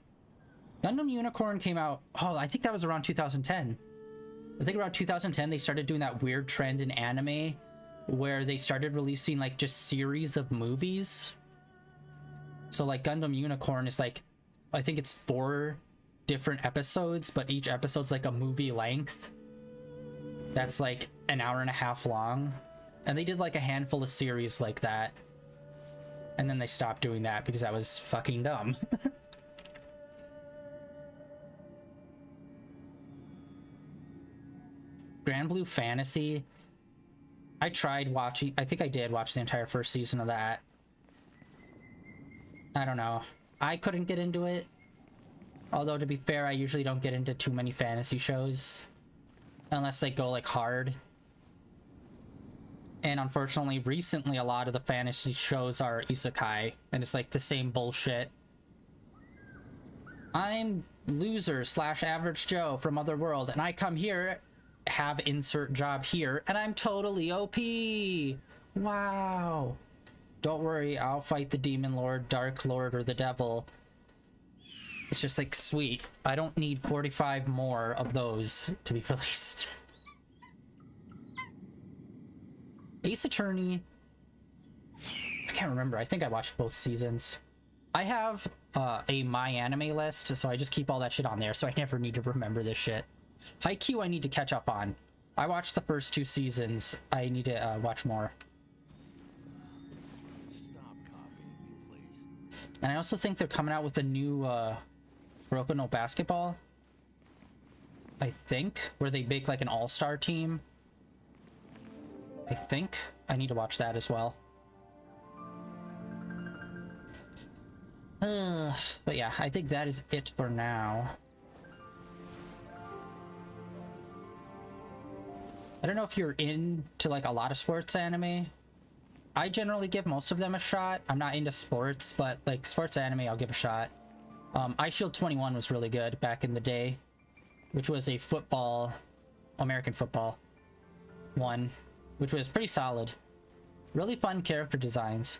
Gundam Unicorn came out, oh, I think that was around 2010. I think around 2010 they started doing that weird trend in anime where they started releasing like just series of movies. So like Gundam Unicorn is like, I think it's 4 different episodes, but each episode's like a movie length. That's like an hour and a half long. And they did like a handful of series like that. And then they stopped doing that because that was fucking dumb. Grand Blue Fantasy. I tried watching, I think I did watch the entire first season of that. I don't know. I couldn't get into it. Although to be fair, I usually don't get into too many fantasy shows. Unless they go like hard. And unfortunately, recently a lot of the fantasy shows are isekai. And it's like the same bullshit. I'm loser / average Joe from Otherworld, and I come here, have insert job here, and I'm totally OP. Wow. Don't worry, I'll fight the Demon Lord, Dark Lord, or the Devil. It's just like, sweet. I don't need 45 more of those to be released. Ace Attorney. I can't remember. I think I watched both seasons. I have a My Anime list, so I just keep all that shit on there, so I never need to remember this shit. Haikyuu I need to catch up on. I watched the first 2 seasons. I need to watch more. Stop copying me, please. And I also think they're coming out with a new Kuroko no Basketball. I think. Where they make like an all-star team. I think. I need to watch that as well. But yeah, I think that is it for now. I don't know if you're into like a lot of sports anime. I generally give most of them a shot. I'm not into sports, but like sports anime I'll give a shot. iShield 21 was really good back in the day, which was a football, American football one, which was pretty solid. Really fun character designs.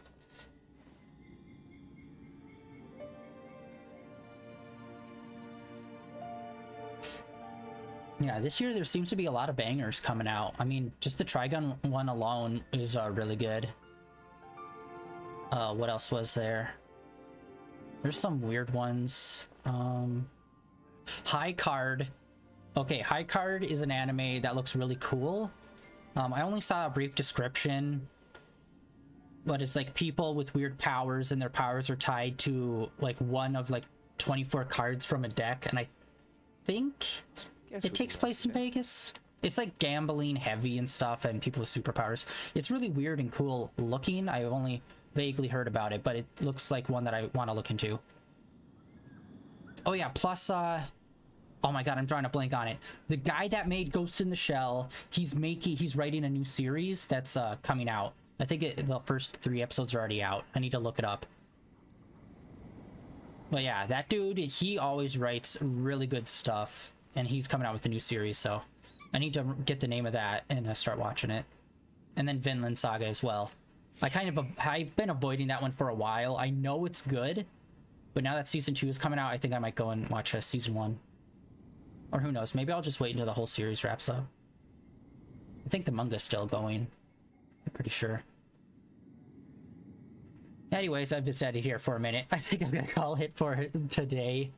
Yeah, this year there seems to be a lot of bangers coming out. I mean, just the Trigun one alone is really good. What else was there? There's some weird ones. High Card. Okay, High Card is an anime that looks really cool. I only saw a brief description, but it's like people with weird powers, and their powers are tied to like one of like 24 cards from a deck, and I think it takes place in Vegas. It's like gambling heavy and stuff, and people with superpowers. It's really weird and cool looking. I've only vaguely heard about it, but it looks like one that I want to look into. Oh yeah, plus oh my god, I'm drawing a blank on it. The guy that made Ghost in the Shell, he's writing a new series that's coming out. I think the first 3 episodes are already out. I need to look it up. But yeah, that dude, he always writes really good stuff, and he's coming out with a new series, so I need to get the name of that and start watching it. And then Vinland Saga as well. I've been avoiding that one for a while. I know it's good, but now that season 2 is coming out, I think I might go and watch season 1. Or who knows, maybe I'll just wait until the whole series wraps up. I think the manga's still going. I'm pretty sure. Anyways, I've been sitting here for a minute. I think I'm gonna call it for today.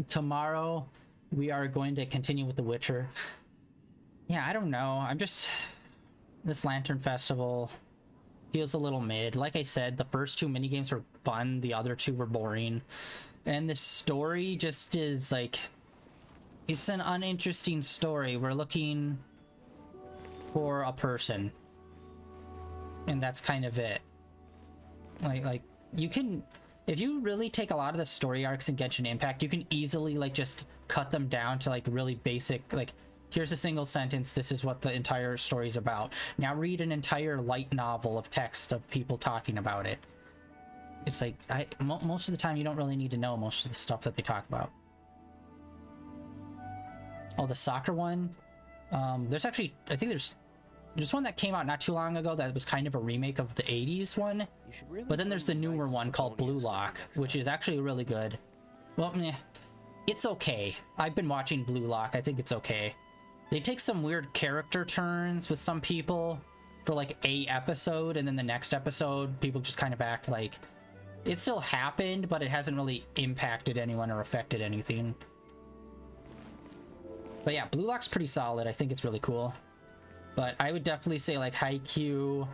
Tomorrow, we are going to continue with The Witcher. Yeah, I don't know. This Lantern Festival feels a little mid. Like I said, the first 2 minigames were fun, the other 2 were boring. And the story just is like... It's an uninteresting story. We're looking for a person. And that's kind of it. Like you can... If you really take a lot of the story arcs in Genshin Impact, you can easily, like, just cut them down to, like, really basic, like, here's a single sentence, this is what the entire story's about. Now read an entire light novel of text of people talking about it. It's like, most of the time you don't really need to know most of the stuff that they talk about. Oh, the soccer one? There's actually, I think there's one that came out not too long ago that was kind of a remake of the 80s one. But then there's the newer one called Blue Lock, which is actually really good. Well, it's okay. I've been watching Blue Lock. I think it's okay. They take some weird character turns with some people for like a episode, and then the next episode, people just kind of act like it still happened, but it hasn't really impacted anyone or affected anything. But yeah, Blue Lock's pretty solid. I think it's really cool. But I would definitely say like Haikyuu,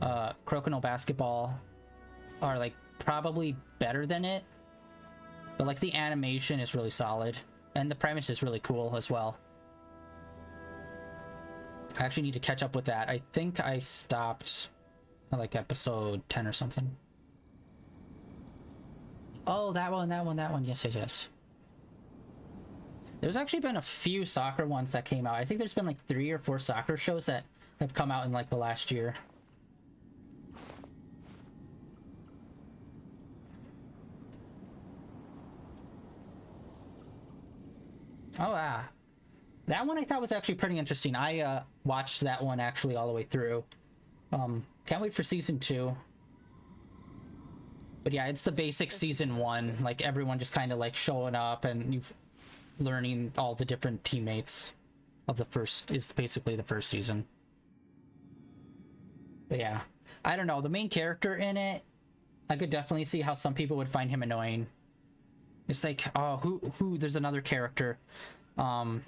Crokinole Basketball are like probably better than it. But like the animation is really solid. And the premise is really cool as well. I actually need to catch up with that. I think I stopped at like episode 10 or something. Oh, that one. Yes. There's actually been a few soccer ones that came out. I think there's been like 3 or 4 soccer shows that have come out in like the last year. Oh, that one I thought was actually pretty interesting. I watched that one actually all the way through. Can't wait for season 2. But yeah, it's the basic season 1. Like everyone just kind of like showing up and you've learning all the different teammates of the first is basically the first season. But yeah, I don't know, the main character in it, I could definitely see how some people would find him annoying. It's like, oh, who there's another character, what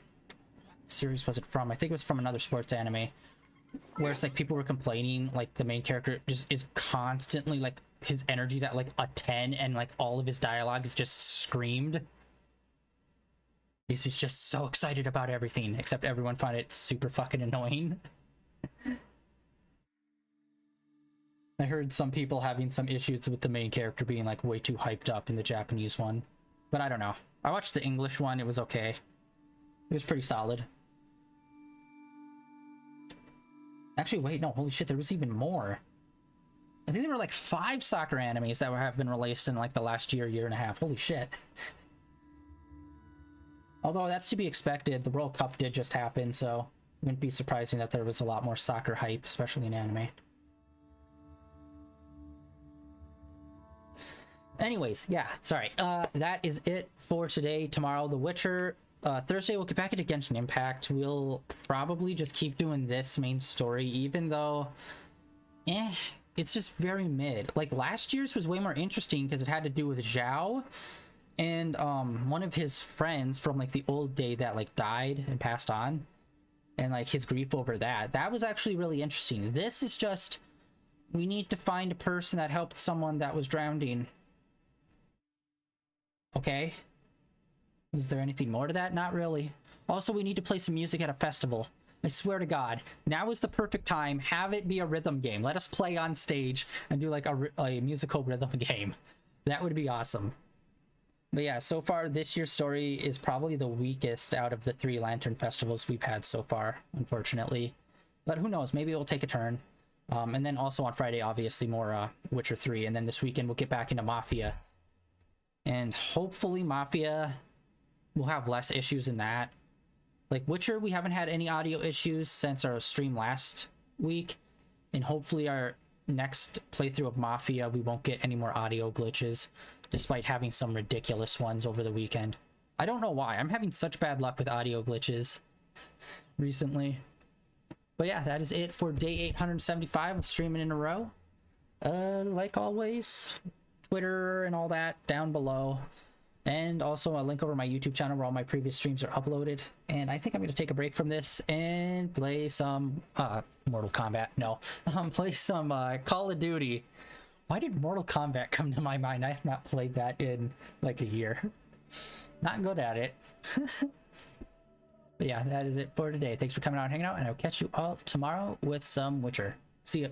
series was it from? I think it was from another sports anime where it's like people were complaining like the main character just is constantly like his energy's at like a 10 and like all of his dialogue is just screamed. He's just so excited about everything, except everyone found it super fucking annoying. I heard some people having some issues with the main character being like way too hyped up in the Japanese one. But I don't know. I watched the English one, it was okay. It was pretty solid. Actually, wait, no, holy shit, there was even more. I think there were like 5 soccer animes that have been released in like the last year and a half. Holy shit. Although that's to be expected, the World Cup did just happen, so it wouldn't be surprising that there was a lot more soccer hype, especially in anime. Anyways, yeah, sorry. That is it for today. Tomorrow, The Witcher. Thursday, we'll get back into Genshin Impact. We'll probably just keep doing this main story, even though... it's just very mid. Like, last year's was way more interesting because it had to do with Zhao. And one of his friends from like the old day that like died and passed on, and like his grief over that was actually really interesting. This is just, we need to find a person that helped someone that was drowning. Okay, is there anything more to that? Not really. Also, we need to play some music at a festival. I swear to God, now is the perfect time. Have it be a rhythm game. Let us play on stage and do like a musical rhythm game. That would be awesome. But yeah, so far this year's story is probably the weakest out of the 3 Lantern festivals we've had so far, unfortunately. But who knows, maybe it will take a turn. And then also on Friday, obviously more Witcher 3, and then this weekend we'll get back into Mafia. And hopefully Mafia will have less issues in that. Like Witcher, we haven't had any audio issues since our stream last week, and hopefully our next playthrough of Mafia we won't get any more audio glitches, despite having some ridiculous ones over the weekend. I don't know why. I'm having such bad luck with audio glitches recently. But yeah, that is it for day 875 of streaming in a row. Like always, Twitter and all that down below. And also a link over my YouTube channel where all my previous streams are uploaded. And I think I'm going to take a break from this and play some Mortal Kombat. No, play some Call of Duty. Why did Mortal Kombat come to my mind? I have not played that in like a year. Not good at it. But yeah, that is it for today. Thanks for coming out and hanging out, and I'll catch you all tomorrow with some Witcher. See ya.